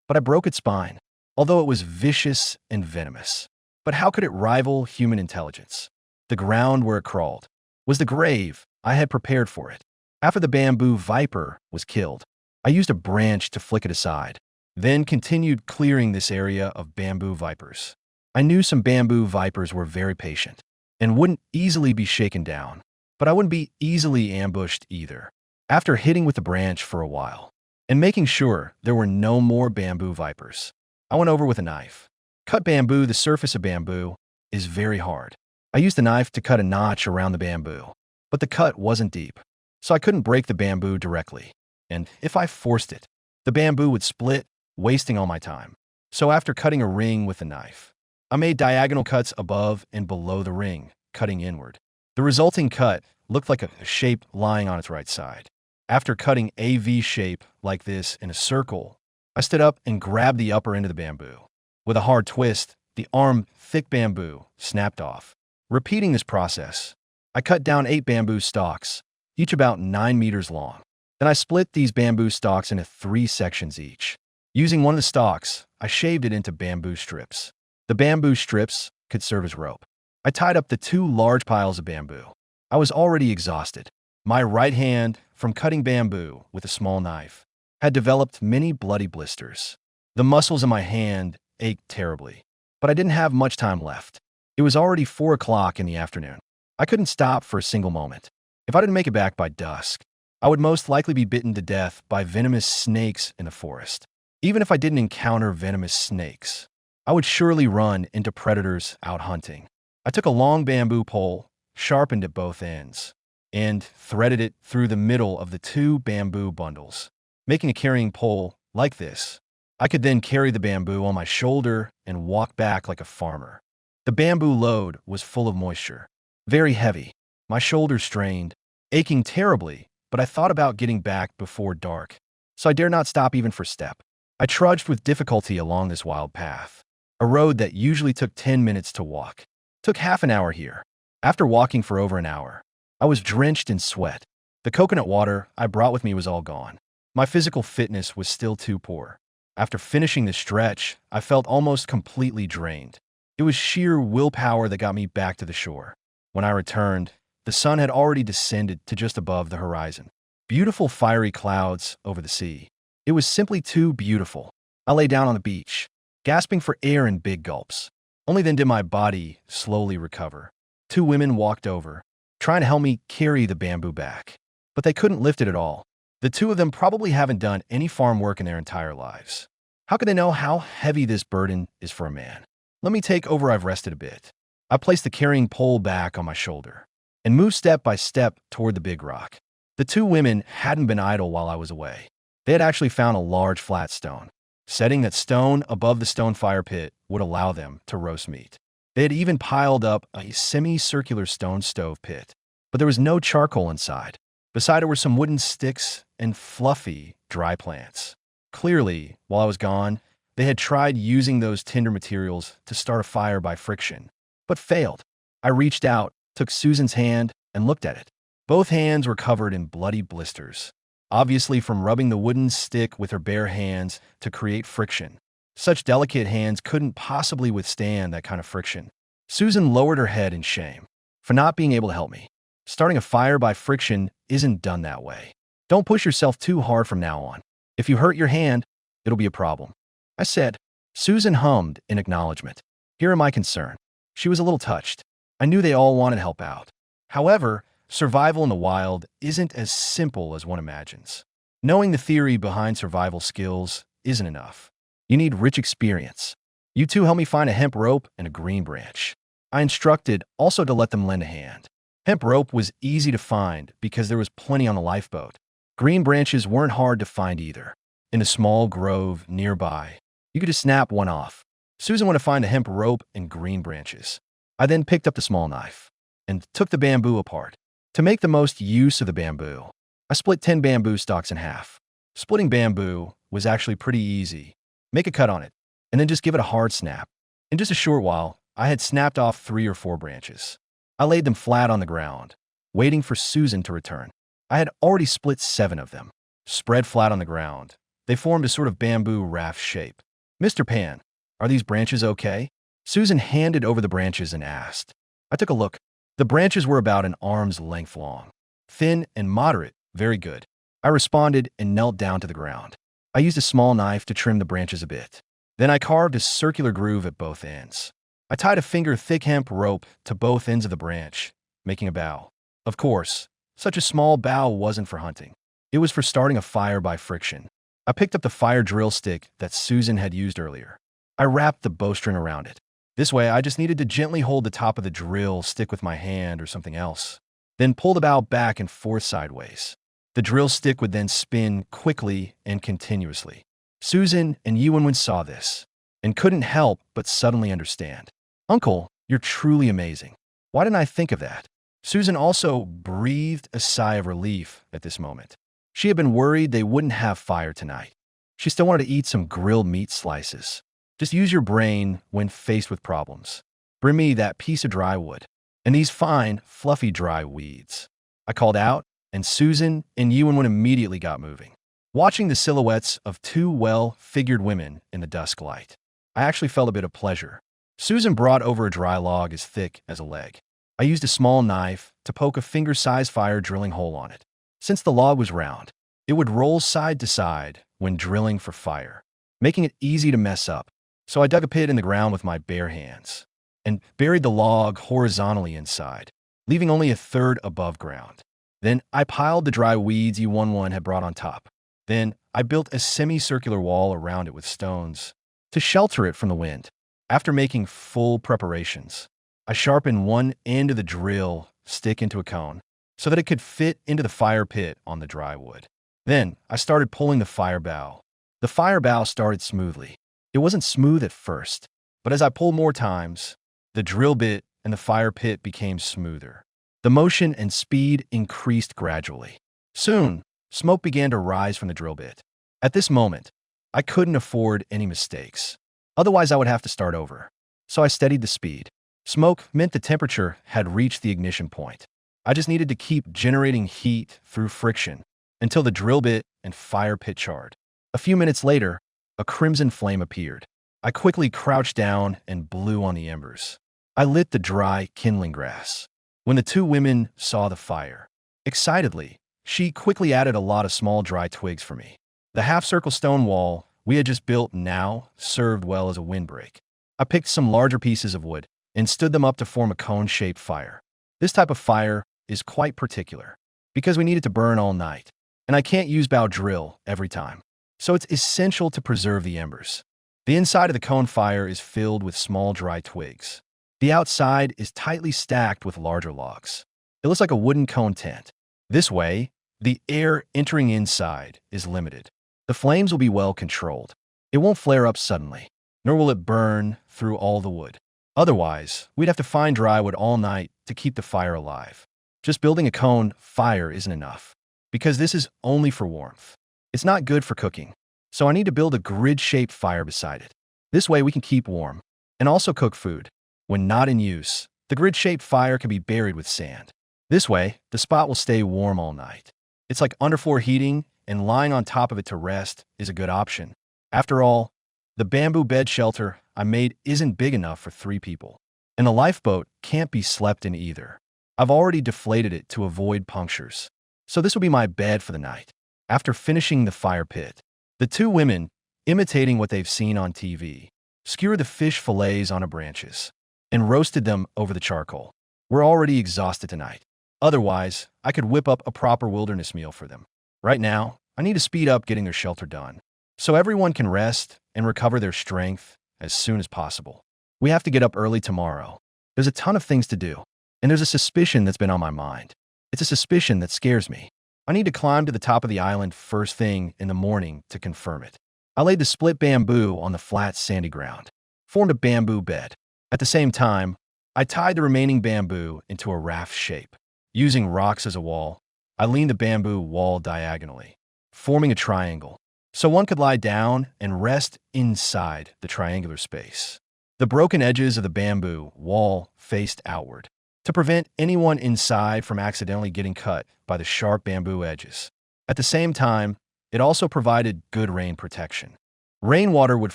Speaker 1: But I broke its spine, although it was vicious and venomous. But how could it rival human intelligence? The ground where it crawled was the grave I had prepared for it. After the bamboo viper was killed, I used a branch to flick it aside. then continued clearing this area of bamboo vipers. I knew some bamboo vipers were very patient and wouldn't easily be shaken down, but I wouldn't be easily ambushed either. After hitting with the branch for a while and making sure there were no more bamboo vipers, I went over with a knife. Cut bamboo. The surface of bamboo is very hard. I used the knife to cut a notch around the bamboo, but the cut wasn't deep, so I couldn't break the bamboo directly. And if I forced it, the bamboo would split, wasting all my time. So after cutting a ring with the knife, I made diagonal cuts above and below the ring, cutting inward. The resulting cut looked like a shape lying on its right side. After cutting a V shape like this in a circle, I stood up and grabbed the upper end of the bamboo. With a hard twist, the arm-thick bamboo snapped off. Repeating this process, I cut down 8 bamboo stalks, each about 9 meters long. Then I split these bamboo stalks into 3 sections each. Using one of the stalks, I shaved it into bamboo strips. The bamboo strips could serve as rope. I tied up the 2 large piles of bamboo. I was already exhausted. My right hand, from cutting bamboo with a small knife, had developed many bloody blisters. The muscles in my hand ached terribly, but I didn't have much time left. It was already 4 o'clock in the afternoon. I couldn't stop for a single moment. If I didn't make it back by dusk, I would most likely be bitten to death by venomous snakes in the forest. Even if I didn't encounter venomous snakes, I would surely run into predators out hunting. I took a long bamboo pole, sharpened at both ends, and threaded it through the middle of the 2 bamboo bundles, making a carrying pole like this. I could then carry the bamboo on my shoulder and walk back like a farmer. The bamboo load was full of moisture, very heavy. My shoulders strained, aching terribly, but I thought about getting back before dark, so I dared not stop even for a step. I trudged with difficulty along this wild path. A road that usually took 10 minutes to walk took half an hour here. After walking for over an hour, I was drenched in sweat. The coconut water I brought with me was all gone. My physical fitness was still too poor. After finishing the stretch, I felt almost completely drained. It was sheer willpower that got me back to the shore. When I returned, the sun had already descended to just above the horizon. Beautiful fiery clouds over the sea. It was simply too beautiful. I lay down on the beach, gasping for air in big gulps. Only then did my body slowly recover. 2 women walked over, trying to help me carry the bamboo back, but they couldn't lift it at all. The 2 of them probably haven't done any farm work in their entire lives. How could they know how heavy this burden is for a man? Let me take over. I've rested a bit. I placed the carrying pole back on my shoulder and moved step by step toward the big rock. The 2 women hadn't been idle while I was away. They had actually found a large flat stone. Setting that stone above the stone fire pit would allow them to roast meat. They had even piled up a semicircular stone stove pit, but there was no charcoal inside. Beside it were some wooden sticks and fluffy, dry plants. Clearly, while I was gone, they had tried using those tinder materials to start a fire by friction, but failed. I reached out, took Susan's hand, and looked at it. Both hands were covered in bloody blisters, obviously from rubbing the wooden stick with her bare hands to create friction. Such delicate hands couldn't possibly withstand that kind of friction. Susan lowered her head in shame for not being able to help me. Starting a fire by friction isn't done that way. Don't push yourself too hard from now on. If you hurt your hand, it'll be a problem, I said. Susan hummed in acknowledgement. Here am I concerned. She was a little touched. I knew they all wanted to help out. However, survival in the wild isn't as simple as one imagines. Knowing the theory behind survival skills isn't enough. You need rich experience. You 2 help me find a hemp rope and a green branch. I instructed also to let them lend a hand. Hemp rope was easy to find because there was plenty on the lifeboat. Green branches weren't hard to find either. In a small grove nearby, you could just snap one off. Susan went to find a hemp rope and green branches. I then picked up the small knife and took the bamboo apart. To make the most use of the bamboo, I split 10 bamboo stalks in half. Splitting bamboo was actually pretty easy. Make a cut on it, and then just give it a hard snap. In just a short while, I had snapped off 3 or 4 branches. I laid them flat on the ground, waiting for Susan to return. I had already split 7 of them. Spread flat on the ground, they formed a sort of bamboo raft shape. Mr. Pan, are these branches okay? Susan handed over the branches and asked. I took a look. The branches were about an arm's length long. Thin and moderate, very good. I responded and knelt down to the ground. I used a small knife to trim the branches a bit. Then I carved a circular groove at both ends. I tied a finger-thick hemp rope to both ends of the branch, making a bow. Of course, such a small bow wasn't for hunting. It was for starting a fire by friction. I picked up the fire drill stick that Susan had used earlier. I wrapped the bowstring around it. This way, I just needed to gently hold the top of the drill stick with my hand or something else. Then pull the bow back and forth sideways. The drill stick would then spin quickly and continuously. Susan and Ewan saw this and couldn't help but suddenly understand. Uncle, you're truly amazing. Why didn't I think of that? Susan also breathed a sigh of relief at this moment. She had been worried they wouldn't have fire tonight. She still wanted to eat some grilled meat slices. Just use your brain when faced with problems. Bring me that piece of dry wood and these fine, fluffy dry weeds. I called out, and Susan and Ewan immediately got moving. Watching the silhouettes of two well-figured women in the dusk light, I actually felt a bit of pleasure. Susan brought over a dry log as thick as a leg. I used a small knife to poke a finger-sized fire drilling hole on it. Since the log was round, it would roll side to side when drilling for fire, making it easy to mess up. So I dug a pit in the ground with my bare hands and buried the log horizontally inside, leaving only a third above ground. Then I piled the dry weeds E11 had brought on top. Then I built a semicircular wall around it with stones to shelter it from the wind. After making full preparations, I sharpened one end of the drill stick into a cone so that it could fit into the fire pit on the dry wood. Then I started pulling the fire bow. The fire bow started smoothly. It wasn't smooth at first, but as I pulled more times, the drill bit and the fire pit became smoother. The motion and speed increased gradually. Soon, smoke began to rise from the drill bit. At this moment, I couldn't afford any mistakes. Otherwise, I would have to start over. So I steadied the speed. Smoke meant the temperature had reached the ignition point. I just needed to keep generating heat through friction until the drill bit and fire pit charred. A few minutes later, a crimson flame appeared. I quickly crouched down and blew on the embers. I lit the dry, kindling grass. When the two women saw the fire, excitedly, she quickly added a lot of small dry twigs for me. The half-circle stone wall we had just built now served well as a windbreak. I picked some larger pieces of wood and stood them up to form a cone-shaped fire. This type of fire is quite particular because we need it to burn all night, and I can't use bow drill every time. So it's essential to preserve the embers. The inside of the cone fire is filled with small dry twigs. The outside is tightly stacked with larger logs. It looks like a wooden cone tent. This way, the air entering inside is limited. The flames will be well controlled. It won't flare up suddenly, nor will it burn through all the wood. Otherwise, we'd have to find dry wood all night to keep the fire alive. Just building a cone fire isn't enough, because this is only for warmth. It's not good for cooking, so I need to build a grid-shaped fire beside it. This way we can keep warm and also cook food. When not in use, the grid-shaped fire can be buried with sand. This way, the spot will stay warm all night. It's like underfloor heating, and lying on top of it to rest is a good option. After all, the bamboo bed shelter I made isn't big enough for 3 people, and the lifeboat can't be slept in either. I've already deflated it to avoid punctures, so this will be my bed for the night. After finishing the fire pit, the two women, imitating what they've seen on TV, skewered the fish fillets onto branches and roasted them over the charcoal. We're already exhausted tonight. Otherwise, I could whip up a proper wilderness meal for them. Right now, I need to speed up getting their shelter done, so everyone can rest and recover their strength as soon as possible. We have to get up early tomorrow. There's a ton of things to do, and there's a suspicion that's been on my mind. It's a suspicion that scares me. I need to climb to the top of the island first thing in the morning to confirm it. I laid the split bamboo on the flat, sandy ground, formed a bamboo bed. At the same time, I tied the remaining bamboo into a raft shape. Using rocks as a wall, I leaned the bamboo wall diagonally, forming a triangle, so one could lie down and rest inside the triangular space. The broken edges of the bamboo wall faced outward to prevent anyone inside from accidentally getting cut by the sharp bamboo edges. At the same time, it also provided good rain protection. Rainwater would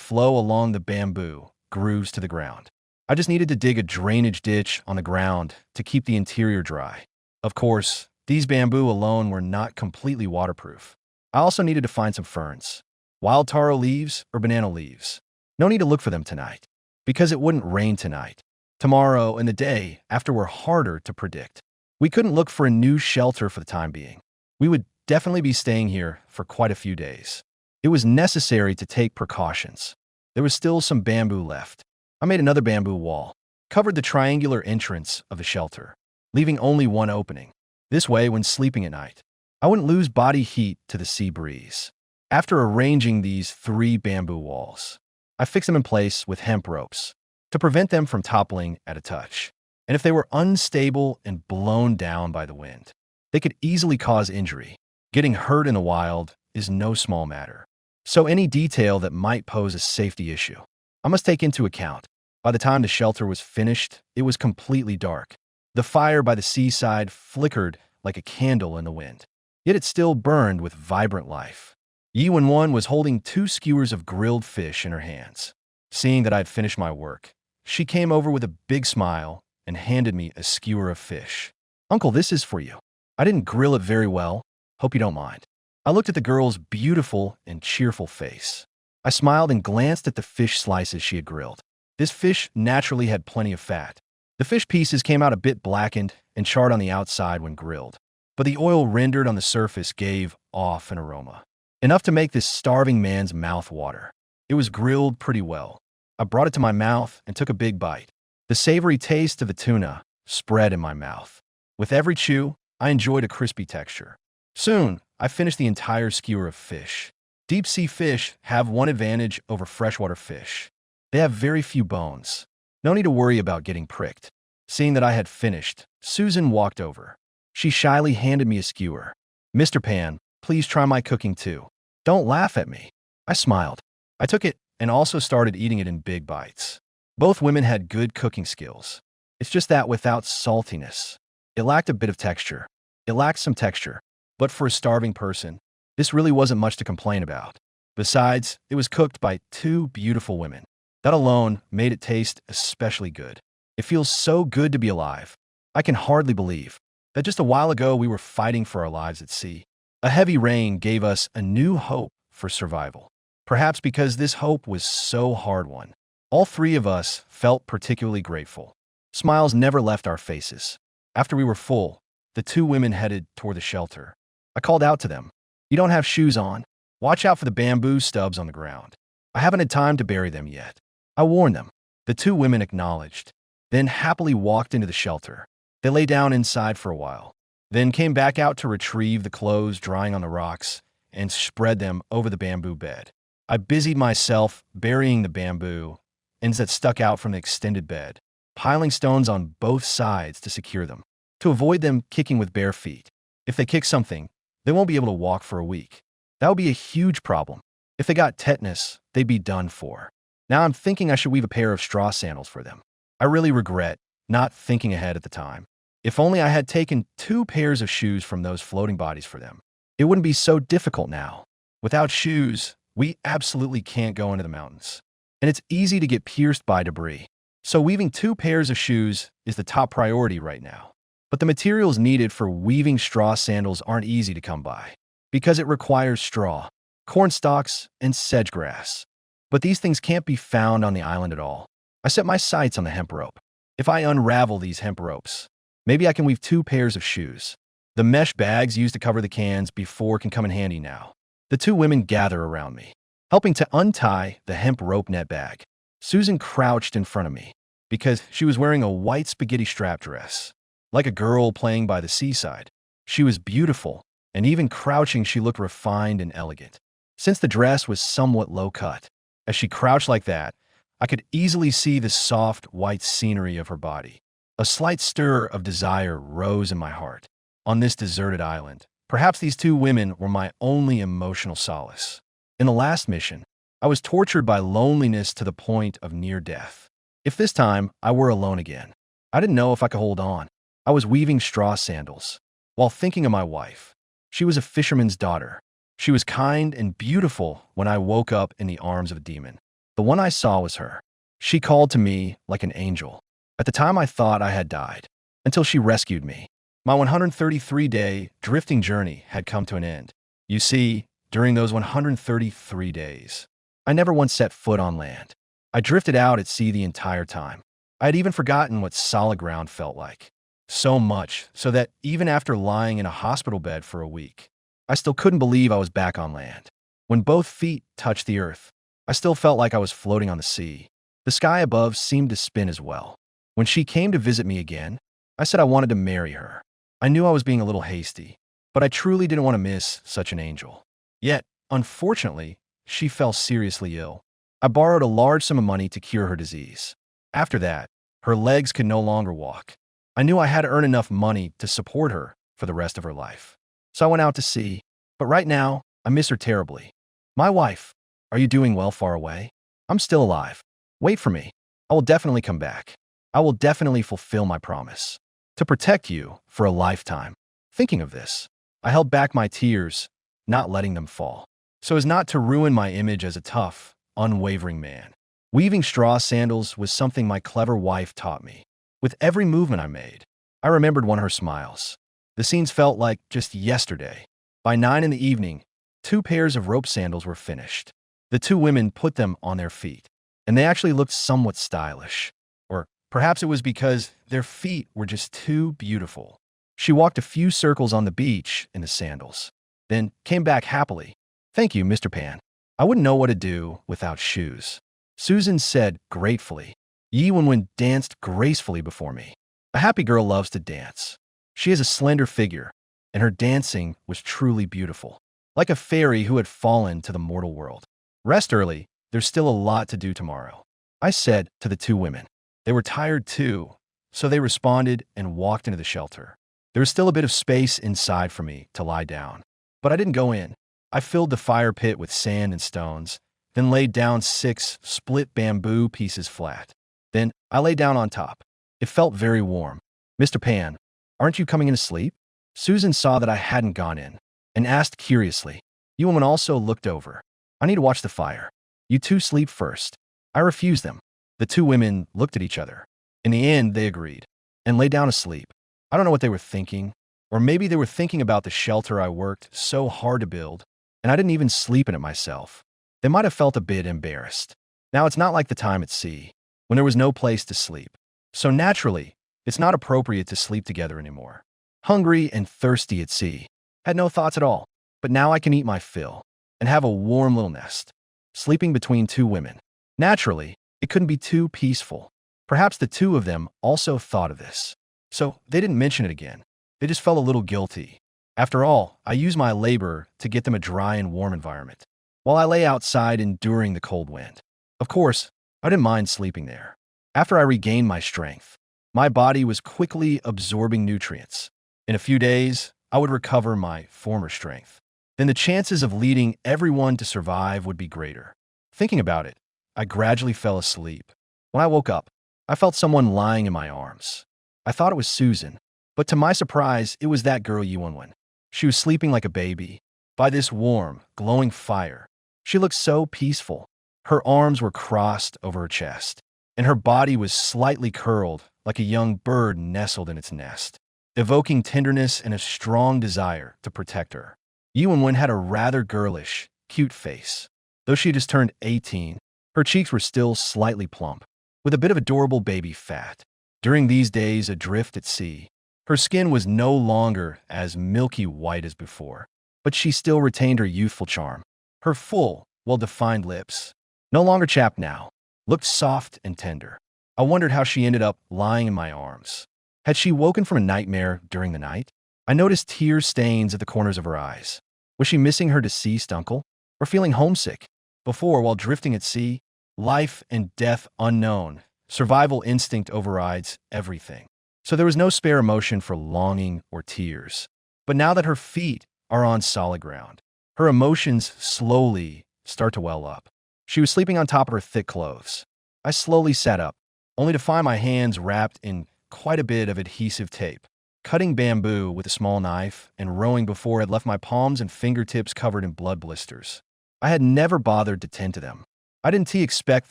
Speaker 1: flow along the bamboo grooves to the ground. I just needed to dig a drainage ditch on the ground to keep the interior dry. Of course, these bamboo alone were not completely waterproof. I also needed to find some ferns. Wild taro leaves or banana leaves. No need to look for them tonight, because it wouldn't rain tonight. Tomorrow and the day after were harder to predict. We couldn't look for a new shelter for the time being. We would definitely be staying here for quite a few days. It was necessary to take precautions. There was still some bamboo left. I made another bamboo wall, covered the triangular entrance of the shelter, leaving only one opening. This way, when sleeping at night, I wouldn't lose body heat to the sea breeze. After arranging these 3 bamboo walls, I fixed them in place with hemp ropes to prevent them from toppling at a touch. And if they were unstable and blown down by the wind, they could easily cause injury. Getting hurt in the wild is no small matter. So any detail that might pose a safety issue, I must take into account. By the time the shelter was finished, it was completely dark. The fire by the seaside flickered like a candle in the wind, yet it still burned with vibrant life. Yi Wen was holding 2 skewers of grilled fish in her hands. Seeing that I had finished my work, she came over with a big smile and handed me a skewer of fish. "Uncle, this is for you. I didn't grill it very well. Hope you don't mind." I looked at the girl's beautiful and cheerful face. I smiled and glanced at the fish slices she had grilled. This fish naturally had plenty of fat. The fish pieces came out a bit blackened and charred on the outside when grilled, but the oil rendered on the surface gave off an aroma, enough to make this starving man's mouth water. It was grilled pretty well. I brought it to my mouth and took a big bite. The savory taste of the tuna spread in my mouth. With every chew, I enjoyed a crispy texture. Soon, I finished the entire skewer of fish. Deep-sea fish have one advantage over freshwater fish. They have very few bones. No need to worry about getting pricked. Seeing that I had finished, Susan walked over. She shyly handed me a skewer. "Mr. Pan, please try my cooking too. Don't laugh at me." I smiled. I took it and also started eating it in big bites. Both women had good cooking skills. It's just that without saltiness, it lacked a bit of texture. It lacked some texture, but for a starving person, this really wasn't much to complain about. Besides, it was cooked by 2 beautiful women. That alone made it taste especially good. It feels so good to be alive. I can hardly believe that just a while ago we were fighting for our lives at sea. A heavy rain gave us a new hope for survival. Perhaps because this hope was so hard-won. All 3 of us felt particularly grateful. Smiles never left our faces. After we were full, the 2 women headed toward the shelter. I called out to them, "You don't have shoes on. Watch out for the bamboo stubs on the ground. I haven't had time to bury them yet." I warned them. The 2 women acknowledged, then happily walked into the shelter. They lay down inside for a while, then came back out to retrieve the clothes drying on the rocks and spread them over the bamboo bed. I busied myself burying the bamboo ends that stuck out from the extended bed, piling stones on both sides to secure them, to avoid them kicking with bare feet. If they kick something, they won't be able to walk for a week. That would be a huge problem. If they got tetanus, they'd be done for. Now I'm thinking I should weave a pair of straw sandals for them. I really regret not thinking ahead at the time. If only I had taken 2 pairs of shoes from those floating bodies for them. It wouldn't be so difficult now. Without shoes, we absolutely can't go into the mountains. And it's easy to get pierced by debris. So weaving 2 pairs of shoes is the top priority right now. But the materials needed for weaving straw sandals aren't easy to come by, because it requires straw, corn stalks, and sedge grass. But these things can't be found on the island at all. I set my sights on the hemp rope. If I unravel these hemp ropes, maybe I can weave 2 pairs of shoes. The mesh bags used to cover the cans before can come in handy now. The 2 women gather around me, helping to untie the hemp rope net bag. Susan crouched in front of me because she was wearing a white spaghetti strap dress, like a girl playing by the seaside. She was beautiful, and even crouching she looked refined and elegant. Since the dress was somewhat low-cut, as she crouched like that, I could easily see the soft, white scenery of her body. A slight stir of desire rose in my heart. On this deserted island, perhaps these 2 women were my only emotional solace. In the last mission, I was tortured by loneliness to the point of near death. If this time I were alone again, I didn't know if I could hold on. I was weaving straw sandals while thinking of my wife. She was a fisherman's daughter. She was kind and beautiful when I woke up in the arms of a demon. The one I saw was her. She called to me like an angel. At the time I thought I had died, until she rescued me. My 133-day drifting journey had come to an end. You see, during those 133 days. I never once set foot on land. I drifted out at sea the entire time. I had even forgotten what solid ground felt like. So much so that even after lying in a hospital bed for a week, I still couldn't believe I was back on land. When both feet touched the earth, I still felt like I was floating on the sea. The sky above seemed to spin as well. When she came to visit me again, I said I wanted to marry her. I knew I was being a little hasty, but I truly didn't want to miss such an angel. Yet, unfortunately, she fell seriously ill. I borrowed a large sum of money to cure her disease. After that, her legs could no longer walk. I knew I had to earn enough money to support her for the rest of her life. So I went out to sea, but right now, I miss her terribly. My wife, are you doing well far away? I'm still alive. Wait for me. I will definitely come back. I will definitely fulfill my promise to protect you for a lifetime. Thinking of this, I held back my tears, not letting them fall, so as not to ruin my image as a tough, unwavering man. Weaving straw sandals was something my clever wife taught me. With every movement I made, I remembered one of her smiles. The scenes felt like just yesterday. By 9 in the evening, 2 pairs of rope sandals were finished. The 2 women put them on their feet, and they actually looked somewhat stylish. Or perhaps it was because their feet were just too beautiful. She walked a few circles on the beach in the sandals, then came back happily. Thank you, Mr. Pan. I wouldn't know what to do without shoes. Susan said gratefully. Yi Wenwen danced gracefully before me. A happy girl loves to dance. She has a slender figure, and her dancing was truly beautiful, like a fairy who had fallen to the mortal world. Rest early, there's still a lot to do tomorrow, I said to the 2 women. They were tired too, so they responded and walked into the shelter. There was still a bit of space inside for me to lie down, but I didn't go in. I filled the fire pit with sand and stones, then laid down 6 split bamboo pieces flat. Then I lay down on top. It felt very warm. Mr. Pan, aren't you coming in to sleep? Susan saw that I hadn't gone in and asked curiously. You women also looked over. I need to watch the fire. You 2 sleep first. I refused them. The 2 women looked at each other. In the end, they agreed and lay down asleep. I don't know what they were thinking, or maybe they were thinking about the shelter I worked so hard to build, and I didn't even sleep in it myself. They might have felt a bit embarrassed. Now it's not like the time at sea, when there was no place to sleep. So naturally, it's not appropriate to sleep together anymore. Hungry and thirsty at sea, had no thoughts at all. But now I can eat my fill and have a warm little nest, sleeping between 2 women. Naturally, it couldn't be too peaceful. Perhaps the 2 of them also thought of this. So they didn't mention it again. They just felt a little guilty. After all, I used my labor to get them a dry and warm environment, while I lay outside enduring the cold wind. Of course, I didn't mind sleeping there. After I regained my strength, my body was quickly absorbing nutrients. In a few days, I would recover my former strength. Then the chances of leading everyone to survive would be greater. Thinking about it, I gradually fell asleep. When I woke up, I felt someone lying in my arms. I thought it was Susan, but to my surprise, it was that girl Yi Wenwen. She was sleeping like a baby, by this warm, glowing fire. She looked so peaceful. Her arms were crossed over her chest, and her body was slightly curled like a young bird nestled in its nest, evoking tenderness and a strong desire to protect her. Yi Wenwen had a rather girlish, cute face. Though she just turned 18, her cheeks were still slightly plump, with a bit of adorable baby fat. During these days adrift at sea, her skin was no longer as milky white as before, but she still retained her youthful charm. Her full, well-defined lips, no longer chapped now, looked soft and tender. I wondered how she ended up lying in my arms. Had she woken from a nightmare during the night? I noticed tear stains at the corners of her eyes. Was she missing her deceased uncle, or feeling homesick? Before, while drifting at sea, life and death unknown, survival instinct overrides everything. So there was no spare emotion for longing or tears. But now that her feet are on solid ground, her emotions slowly start to well up. She was sleeping on top of her thick clothes. I slowly sat up, only to find my hands wrapped in quite a bit of adhesive tape. Cutting bamboo with a small knife and rowing before had left my palms and fingertips covered in blood blisters. I had never bothered to tend to them. I didn't expect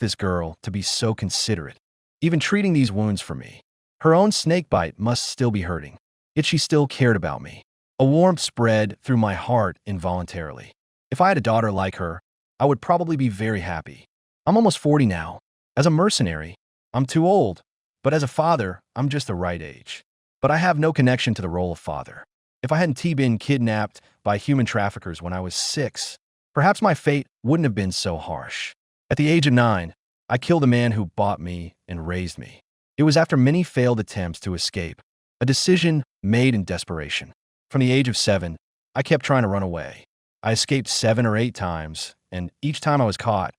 Speaker 1: this girl to be so considerate, even treating these wounds for me. Her own snake bite must still be hurting, yet she still cared about me. A warmth spread through my heart involuntarily. If I had a daughter like her, I would probably be very happy. I'm almost 40 now. As a mercenary, I'm too old. But as a father, I'm just the right age. But I have no connection to the role of father. If I hadn't been kidnapped by human traffickers when I was 6, perhaps my fate wouldn't have been so harsh. At the age of 9, I killed a man who bought me and raised me. It was after many failed attempts to escape, a decision made in desperation. From the age of 7, I kept trying to run away. I escaped 7 or 8 times, and each time I was caught,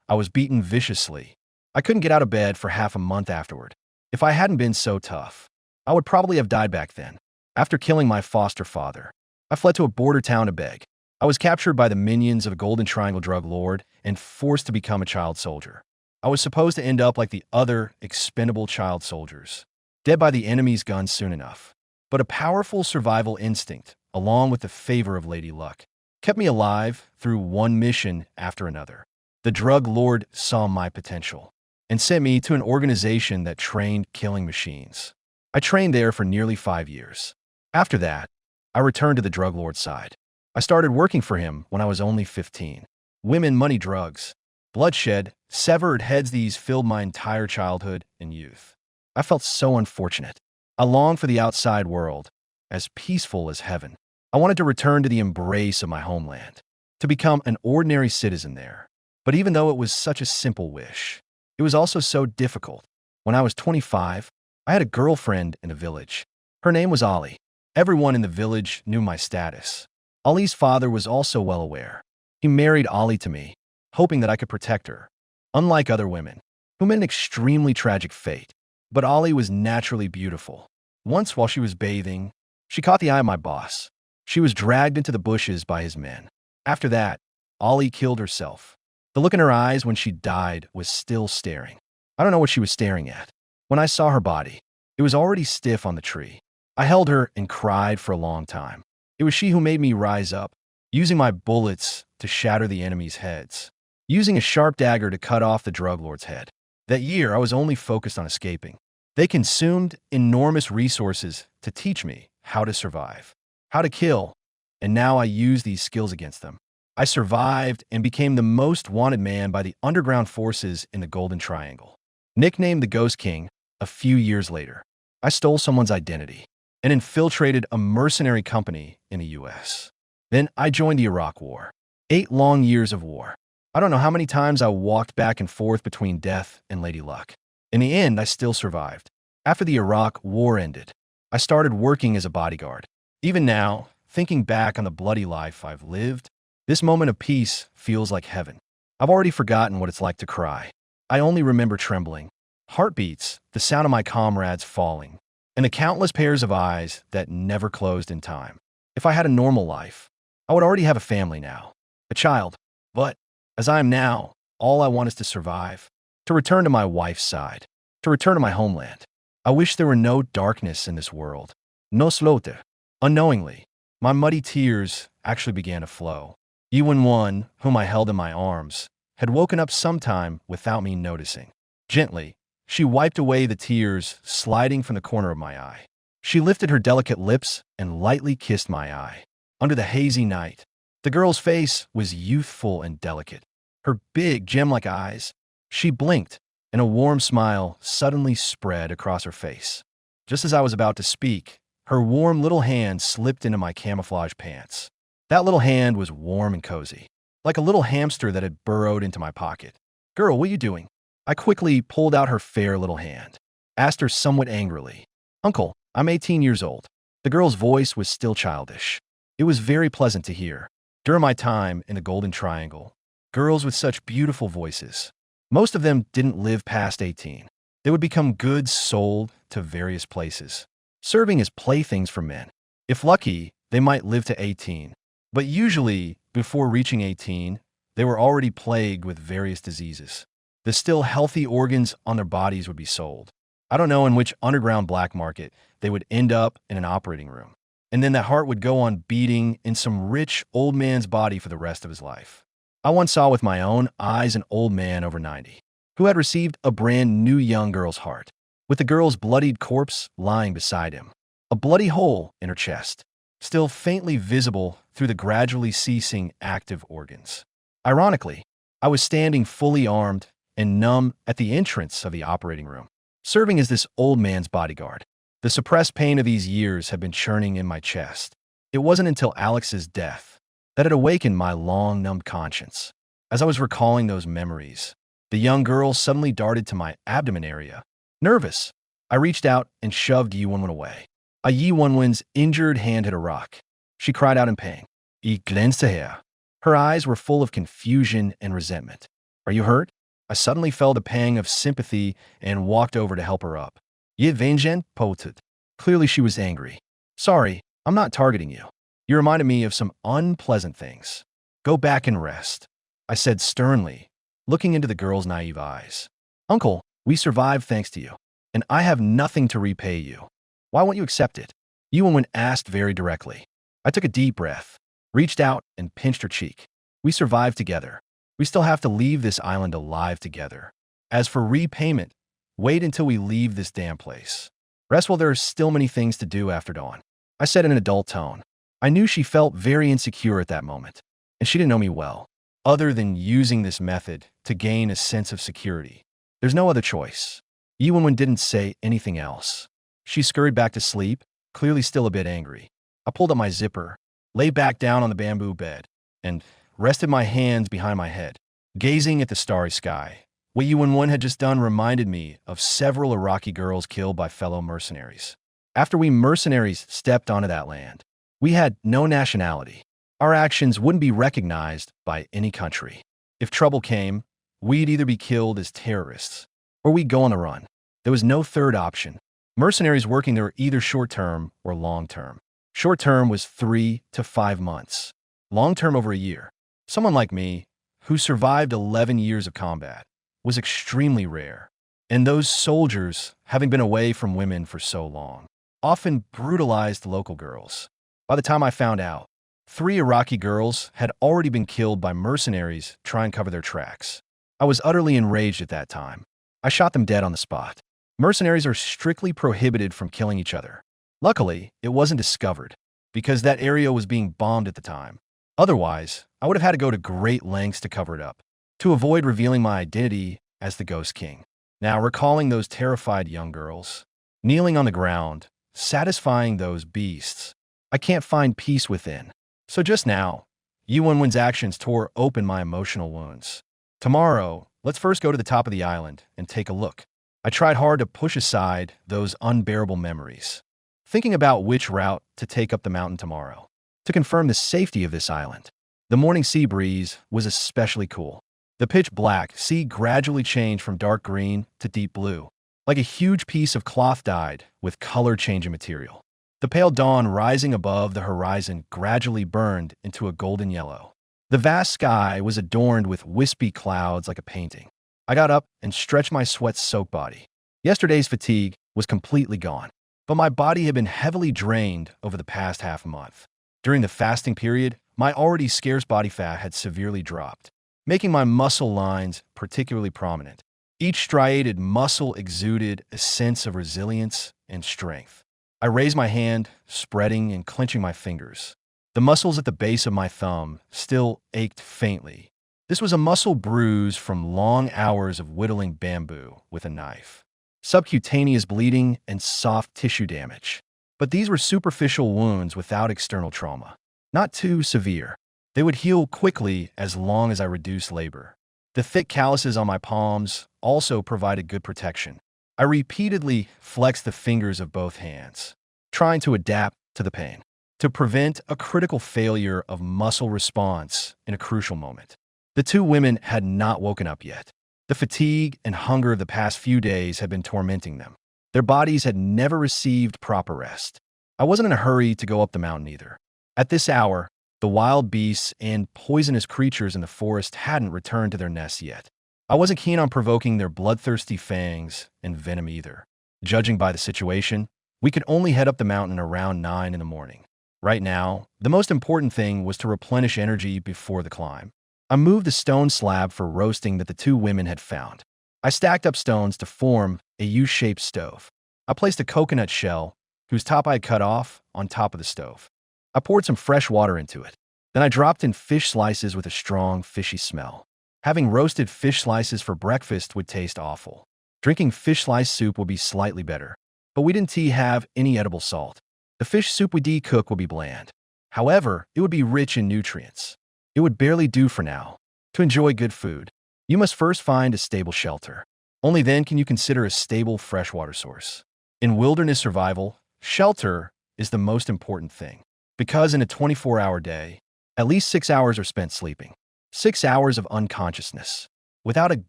Speaker 1: I was beaten viciously. I couldn't get out of bed for half a month afterward. If I hadn't been so tough, I would probably have died back then. After killing my foster father, I fled to a border town to beg. I was captured by the minions of a Golden Triangle drug lord and forced to become a child soldier. I was supposed to end up like the other expendable child soldiers, dead by the enemy's guns soon enough. But a powerful survival instinct, along with the favor of Lady Luck, kept me alive through one mission after another. The drug lord saw my potential and sent me to an organization that trained killing machines. I trained there for nearly 5 years. After that, I returned to the drug lord's side. I started working for him when I was only 15. Women, money, drugs, bloodshed, severed heads, these filled my entire childhood and youth. I felt so unfortunate. I longed for the outside world, as peaceful as heaven. I wanted to return to the embrace of my homeland, to become an ordinary citizen there. But even though it was such a simple wish, it was also so difficult. When I was 25, I had a girlfriend in a village. Her name was Ali. Everyone in the village knew my status. Ali's father was also well aware. He married Ali to me, hoping that I could protect her, unlike other women, who met an extremely tragic fate. But Ali was naturally beautiful. Once, while she was bathing, she caught the eye of my boss. She was dragged into the bushes by his men. After that, Ali killed herself. The look in her eyes when she died was still staring. I don't know what she was staring at. When I saw her body, it was already stiff on the tree. I held her and cried for a long time. It was she who made me rise up, using my bullets to shatter the enemy's heads, using a sharp dagger to cut off the drug lord's head. That year, I was only focused on escaping. They consumed enormous resources to teach me how to survive, how to kill, and now I use these skills against them. I survived and became the most wanted man by the underground forces in the Golden Triangle. Nicknamed the Ghost King, a few years later, I stole someone's identity and infiltrated a mercenary company in the US. Then I joined the Iraq War. 8 long years of war. I don't know how many times I walked back and forth between death and Lady Luck. In the end, I still survived. After the Iraq War ended, I started working as a bodyguard. Even now, thinking back on the bloody life I've lived, this moment of peace feels like heaven. I've already forgotten what it's like to cry. I only remember trembling, heartbeats, the sound of my comrades falling, and the countless pairs of eyes that never closed in time. If I had a normal life, I would already have a family now, a child. But as I am now, all I want is to survive, to return to my wife's side, to return to my homeland. I wish there were no darkness in this world. No slaughter. Unknowingly, my muddy tears actually began to flow. Even one, whom I held in my arms, had woken up sometime without me noticing. Gently, she wiped away the tears sliding from the corner of my eye. She lifted her delicate lips and lightly kissed my eye. Under the hazy night, the girl's face was youthful and delicate. Her big, gem-like eyes, she blinked, and a warm smile suddenly spread across her face. Just as I was about to speak, her warm little hand slipped into my camouflage pants. That little hand was warm and cozy, like a little hamster that had burrowed into my pocket. "Girl, what are you doing?" I quickly pulled out her fair little hand, asked her somewhat angrily. "Uncle, I'm 18 years old." The girl's voice was still childish. It was very pleasant to hear. During my time in the Golden Triangle, girls with such beautiful voices, most of them didn't live past 18. They would become goods sold to various places, serving as playthings for men. If lucky, they might live to 18. But usually, before reaching 18, they were already plagued with various diseases. The still healthy organs on their bodies would be sold. I don't know in which underground black market they would end up in an operating room. And then that heart would go on beating in some rich old man's body for the rest of his life. I once saw with my own eyes an old man over 90 who had received a brand new young girl's heart, with the girl's bloodied corpse lying beside him, a bloody hole in her chest, still faintly visible through the gradually ceasing active organs. Ironically, I was standing fully armed and numb at the entrance of the operating room, serving as this old man's bodyguard. The suppressed pain of these years had been churning in my chest. It wasn't until Alex's death that it awakened my long-numbed conscience. As I was recalling those memories, the young girl suddenly darted to my abdomen area. Nervous, I reached out and shoved Yi-Wen away. Yi-Wen's injured hand hit a rock. She cried out in pain. Ich glänzte her. Her eyes were full of confusion and resentment. Are you hurt? I suddenly felt a pang of sympathy and walked over to help her up. Ye vengeant potet. Clearly she was angry. Sorry, I'm not targeting you. You reminded me of some unpleasant things. Go back and rest, I said sternly, looking into the girl's naive eyes. Uncle, we survived thanks to you, and I have nothing to repay you. Why won't you accept it? Yi-Wen asked very directly. I took a deep breath, reached out and pinched her cheek. We survived together. We still have to leave this island alive together. As for repayment, wait until we leave this damn place. Rest while there are still many things to do after dawn, I said in an adult tone. I knew she felt very insecure at that moment, and she didn't know me well, other than using this method to gain a sense of security. There's no other choice. Yi-Wen didn't say anything else. She scurried back to sleep, clearly still a bit angry. I pulled up my zipper, lay back down on the bamboo bed, and rested my hands behind my head, gazing at the starry sky. What Yi-Wen had just done reminded me of several Iraqi girls killed by fellow mercenaries. After we mercenaries stepped onto that land, we had no nationality. Our actions wouldn't be recognized by any country. If trouble came, we'd either be killed as terrorists, or we'd go on the run. There was no third option. Mercenaries working there were either short-term or long-term. Short-term was 3 to 5 months. Long-term over a year. Someone like me, who survived 11 years of combat, was extremely rare. And those soldiers, having been away from women for so long, often brutalized local girls. By the time I found out, 3 Iraqi girls had already been killed by mercenaries trying to cover their tracks. I was utterly enraged at that time. I shot them dead on the spot. Mercenaries are strictly prohibited from killing each other. Luckily, it wasn't discovered, because that area was being bombed at the time. Otherwise, I would have had to go to great lengths to cover it up, to avoid revealing my identity as the Ghost King. Now, recalling those terrified young girls, kneeling on the ground, satisfying those beasts, I can't find peace within. So just now, Yi-Wen's actions tore open my emotional wounds. Tomorrow, let's first go to the top of the island and take a look. I tried hard to push aside those unbearable memories, thinking about which route to take up the mountain tomorrow, to confirm the safety of this island. The morning sea breeze was especially cool. The pitch black sea gradually changed from dark green to deep blue, like a huge piece of cloth dyed with color-changing material. The pale dawn rising above the horizon gradually burned into a golden yellow. The vast sky was adorned with wispy clouds like a painting. I got up and stretched my sweat-soaked body. Yesterday's fatigue was completely gone, but my body had been heavily drained over the past half month. During the fasting period, my already scarce body fat had severely dropped, making my muscle lines particularly prominent. Each striated muscle exuded a sense of resilience and strength. I raised my hand, spreading and clenching my fingers. The muscles at the base of my thumb still ached faintly. This was a muscle bruise from long hours of whittling bamboo with a knife. Subcutaneous bleeding and soft tissue damage. But these were superficial wounds without external trauma. Not too severe. They would heal quickly as long as I reduced labor. The thick calluses on my palms also provided good protection. I repeatedly flexed the fingers of both hands, trying to adapt to the pain, to prevent a critical failure of muscle response in a crucial moment. The 2 women had not woken up yet. The fatigue and hunger of the past few days had been tormenting them. Their bodies had never received proper rest. I wasn't in a hurry to go up the mountain either. At this hour, the wild beasts and poisonous creatures in the forest hadn't returned to their nests yet. I wasn't keen on provoking their bloodthirsty fangs and venom either. Judging by the situation, we could only head up the mountain around 9 in the morning. Right now, the most important thing was to replenish energy before the climb. I moved the stone slab for roasting that the 2 women had found. I stacked up stones to form a U-shaped stove. I placed a coconut shell, whose top I had cut off, on top of the stove. I poured some fresh water into it. Then I dropped in fish slices with a strong, fishy smell. Having roasted fish slices for breakfast would taste awful. Drinking fish slice soup would be slightly better. But we didn't have any edible salt. The fish soup we did cook would be bland. However, it would be rich in nutrients. It would barely do for now. To enjoy good food, you must first find a stable shelter. Only then can you consider a stable freshwater source. In wilderness survival, shelter is the most important thing. Because in a 24-hour day, at least 6 hours are spent sleeping. 6 hours of unconsciousness. Without a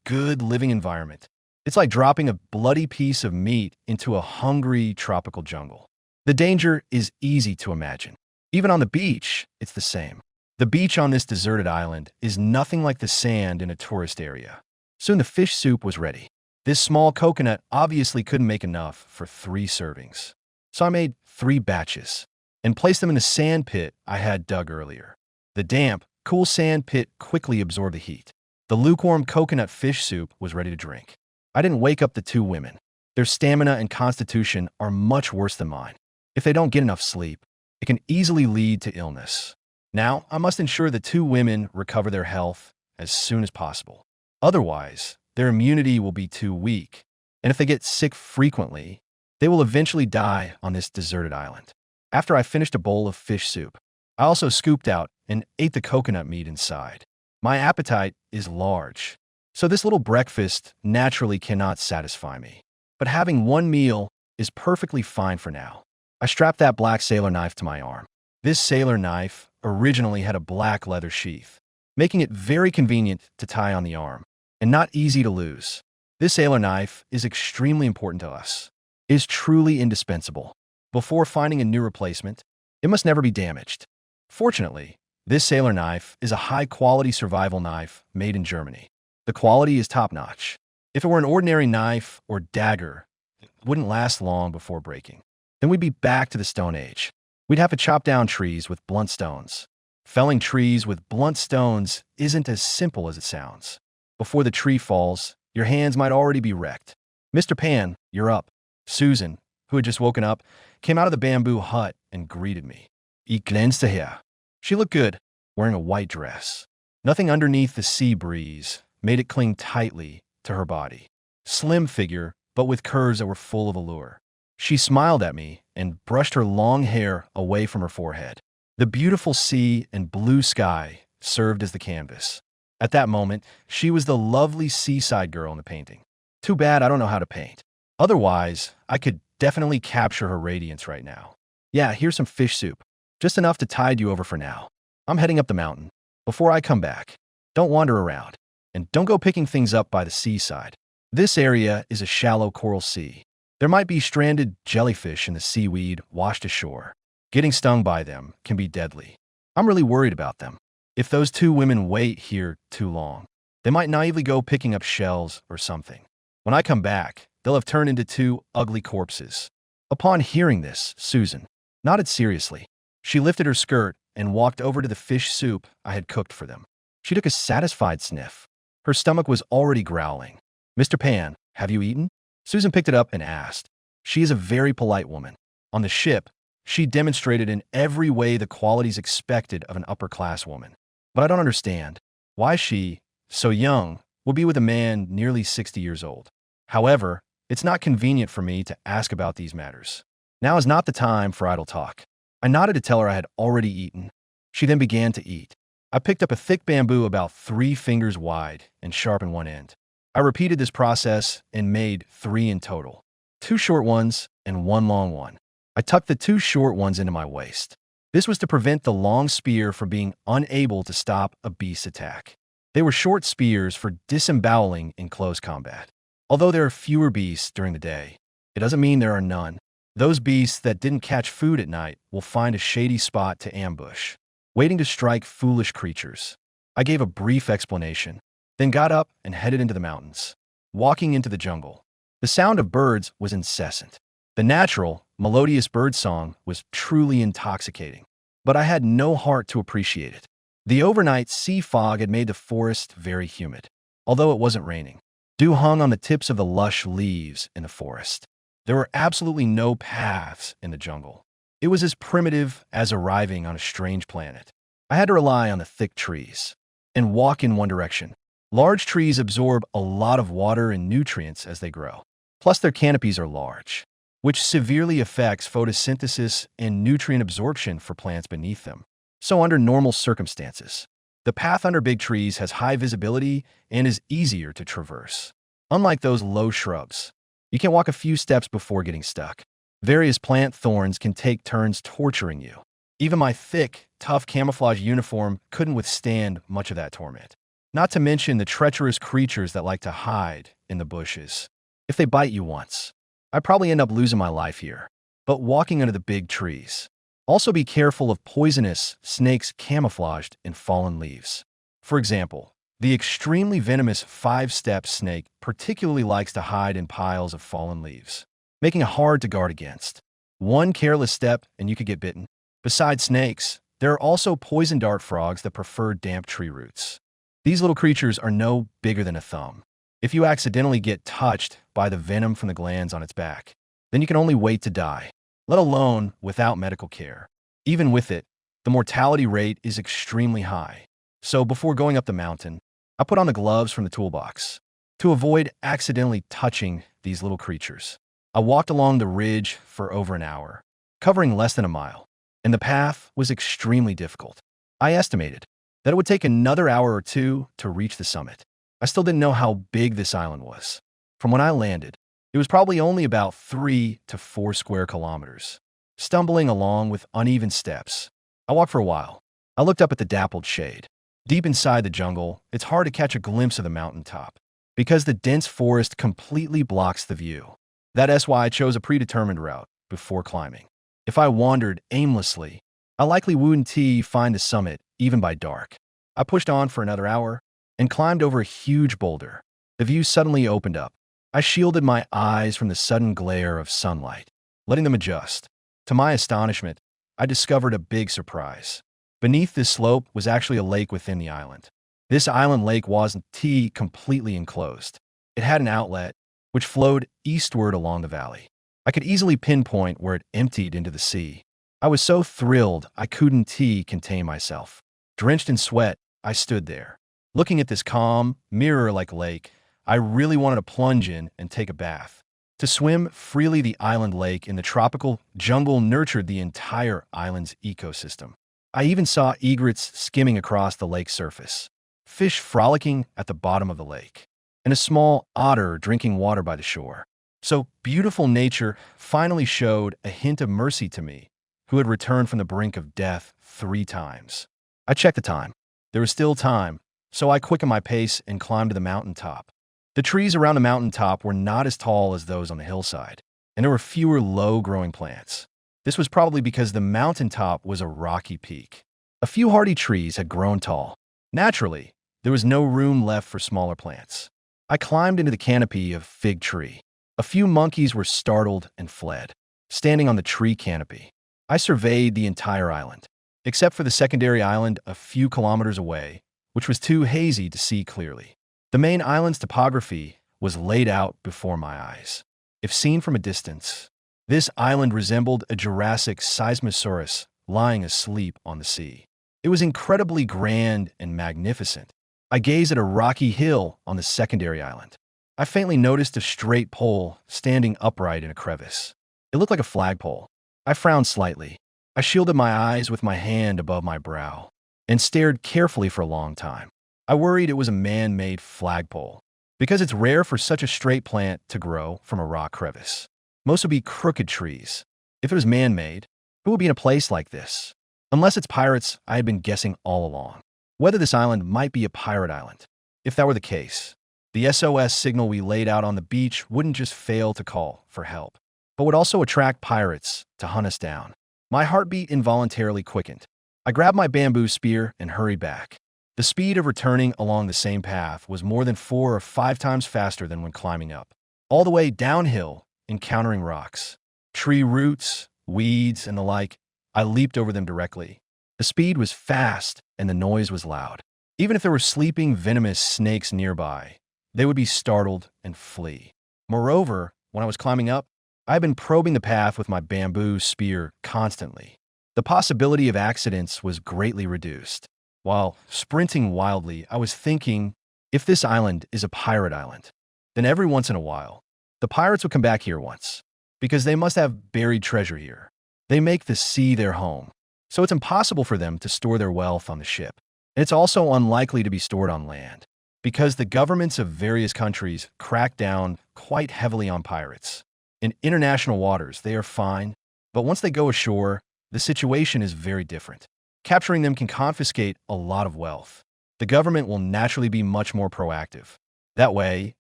Speaker 1: good living environment, it's like dropping a bloody piece of meat into a hungry tropical jungle. The danger is easy to imagine. Even on the beach, it's the same. The beach on this deserted island is nothing like the sand in a tourist area. Soon the fish soup was ready. This small coconut obviously couldn't make enough for 3 servings. So I made 3 batches and placed them in a sand pit I had dug earlier. The damp, cool sand pit quickly absorbed the heat. The lukewarm coconut fish soup was ready to drink. I didn't wake up the 2 women. Their stamina and constitution are much worse than mine. If they don't get enough sleep, it can easily lead to illness. Now, I must ensure the 2 women recover their health as soon as possible. Otherwise, their immunity will be too weak, and if they get sick frequently, they will eventually die on this deserted island. After I finished a bowl of fish soup, I also scooped out and ate the coconut meat inside. My appetite is large, so this little breakfast naturally cannot satisfy me. But having 1 meal is perfectly fine for now. I strapped that black sailor knife to my arm. This sailor knife originally had a black leather sheath, making it very convenient to tie on the arm, and not easy to lose. This sailor knife is extremely important to us. It is truly indispensable. Before finding a new replacement, it must never be damaged. Fortunately, this sailor knife is a high-quality survival knife made in Germany. The quality is top-notch. If it were an ordinary knife or dagger, it wouldn't last long before breaking. Then we'd be back to the Stone Age. We'd have to chop down trees with blunt stones. Felling trees with blunt stones isn't as simple as it sounds. Before the tree falls, your hands might already be wrecked. Mr. Pan, you're up. Susan, who had just woken up, came out of the bamboo hut and greeted me. Ich glänzte her. She looked good, wearing a white dress. Nothing underneath the sea breeze made it cling tightly to her body. Slim figure, but with curves that were full of allure. She smiled at me and brushed her long hair away from her forehead. The beautiful sea and blue sky served as the canvas. At that moment, she was the lovely seaside girl in the painting. Too bad I don't know how to paint. Otherwise, I could definitely capture her radiance right now. Yeah, here's some fish soup. Just enough to tide you over for now. I'm heading up the mountain. Before I come back, don't wander around. And don't go picking things up by the seaside. This area is a shallow coral sea. There might be stranded jellyfish in the seaweed washed ashore. Getting stung by them can be deadly. I'm really worried about them. If those 2 women wait here too long, they might naively go picking up shells or something. When I come back, they'll have turned into 2 ugly corpses. Upon hearing this, Susan nodded seriously. She lifted her skirt and walked over to the fish soup I had cooked for them. She took a satisfied sniff. Her stomach was already growling. Mr. Pan, have you eaten? Susan picked it up and asked. She is a very polite woman. On the ship, she demonstrated in every way the qualities expected of an upper-class woman. But I don't understand why she, so young, would be with a man nearly 60 years old. However, it's not convenient for me to ask about these matters. Now is not the time for idle talk. I nodded to tell her I had already eaten. She then began to eat. I picked up a thick bamboo about 3 fingers wide and sharpened one end. I repeated this process and made 3 in total. 2 short ones and 1 long one. I tucked the 2 short ones into my waist. This was to prevent the long spear from being unable to stop a beast's attack. They were short spears for disemboweling in close combat. Although there are fewer beasts during the day, it doesn't mean there are none. Those beasts that didn't catch food at night will find a shady spot to ambush, waiting to strike foolish creatures. I gave a brief explanation, then got up and headed into the mountains, walking into the jungle. The sound of birds was incessant. The natural, melodious bird song was truly intoxicating, but I had no heart to appreciate it. The overnight sea fog had made the forest very humid, although it wasn't raining. Dew hung on the tips of the lush leaves in the forest. There were absolutely no paths in the jungle. It was as primitive as arriving on a strange planet. I had to rely on the thick trees and walk in one direction. Large trees absorb a lot of water and nutrients as they grow. Plus, their canopies are large, which severely affects photosynthesis and nutrient absorption for plants beneath them. So under normal circumstances, the path under big trees has high visibility and is easier to traverse. Unlike those low shrubs, you can walk a few steps before getting stuck. Various plant thorns can take turns torturing you. Even my thick, tough camouflage uniform couldn't withstand much of that torment. Not to mention the treacherous creatures that like to hide in the bushes. If they bite you once, I'd probably end up losing my life here. But walking under the big trees. Also be careful of poisonous snakes camouflaged in fallen leaves. For example, the extremely venomous five-step snake particularly likes to hide in piles of fallen leaves, making it hard to guard against. One careless step and you could get bitten. Besides snakes, there are also poison dart frogs that prefer damp tree roots. These little creatures are no bigger than a thumb. If you accidentally get touched by the venom from the glands on its back, then you can only wait to die, let alone without medical care. Even with it, the mortality rate is extremely high. So before going up the mountain, I put on the gloves from the toolbox to avoid accidentally touching these little creatures. I walked along the ridge for over an hour, covering less than a mile, and the path was extremely difficult. I estimated that it would take another hour or two to reach the summit. I still didn't know how big this island was. From when I landed, it was probably only about 3 to 4 square kilometers. Stumbling along with uneven steps, I walked for a while. I looked up at the dappled shade. Deep inside the jungle, it's hard to catch a glimpse of the mountaintop because the dense forest completely blocks the view. That's why I chose a predetermined route before climbing. If I wandered aimlessly, I likely wouldn't find the summit even by dark. I pushed on for another hour and climbed over a huge boulder. The view suddenly opened up. I shielded my eyes from the sudden glare of sunlight, letting them adjust. To my astonishment, I discovered a big surprise. Beneath this slope was actually a lake within the island. This island lake wasn't completely enclosed. It had an outlet, which flowed eastward along the valley. I could easily pinpoint where it emptied into the sea. I was so thrilled I couldn't contain myself. Drenched in sweat, I stood there. Looking at this calm, mirror-like lake, I really wanted to plunge in and take a bath. To swim freely the island lake in the tropical jungle nurtured the entire island's ecosystem. I even saw egrets skimming across the lake's surface, fish frolicking at the bottom of the lake, and a small otter drinking water by the shore. So beautiful nature finally showed a hint of mercy to me, who had returned from the brink of death 3 times. I checked the time. There was still time, so I quickened my pace and climbed to the mountaintop. The trees around the mountaintop were not as tall as those on the hillside, and there were fewer low-growing plants. This was probably because the mountaintop was a rocky peak. A few hardy trees had grown tall. Naturally, there was no room left for smaller plants. I climbed into the canopy of a fig tree. A few monkeys were startled and fled. Standing on the tree canopy, I surveyed the entire island, except for the secondary island a few kilometers away, which was too hazy to see clearly. The main island's topography was laid out before my eyes. If seen from a distance, this island resembled a Jurassic seismosaurus lying asleep on the sea. It was incredibly grand and magnificent. I gazed at a rocky hill on the secondary island. I faintly noticed a straight pole standing upright in a crevice. It looked like a flagpole. I frowned slightly. I shielded my eyes with my hand above my brow and stared carefully for a long time. I worried it was a man-made flagpole, because it's rare for such a straight plant to grow from a rock crevice. Most would be crooked trees. If it was man-made, who would be in a place like this? Unless it's pirates, I had been guessing all along. Whether this island might be a pirate island. If that were the case, the SOS signal we laid out on the beach wouldn't just fail to call for help, but would also attract pirates to hunt us down. My heartbeat involuntarily quickened. I grabbed my bamboo spear and hurried back. The speed of returning along the same path was more than 4 or 5 times faster than when climbing up. All the way downhill, encountering rocks, tree roots, weeds, and the like, I leaped over them directly. The speed was fast and the noise was loud. Even if there were sleeping venomous snakes nearby, they would be startled and flee. Moreover, when I was climbing up, I had been probing the path with my bamboo spear constantly. The possibility of accidents was greatly reduced. While sprinting wildly, I was thinking, if this island is a pirate island, then every once in a while, the pirates would come back here once, because they must have buried treasure here. They make the sea their home, so it's impossible for them to store their wealth on the ship. And it's also unlikely to be stored on land, because the governments of various countries crack down quite heavily on pirates. In international waters, they are fine, but once they go ashore, the situation is very different. Capturing them can confiscate a lot of wealth. The government will naturally be much more proactive. That way,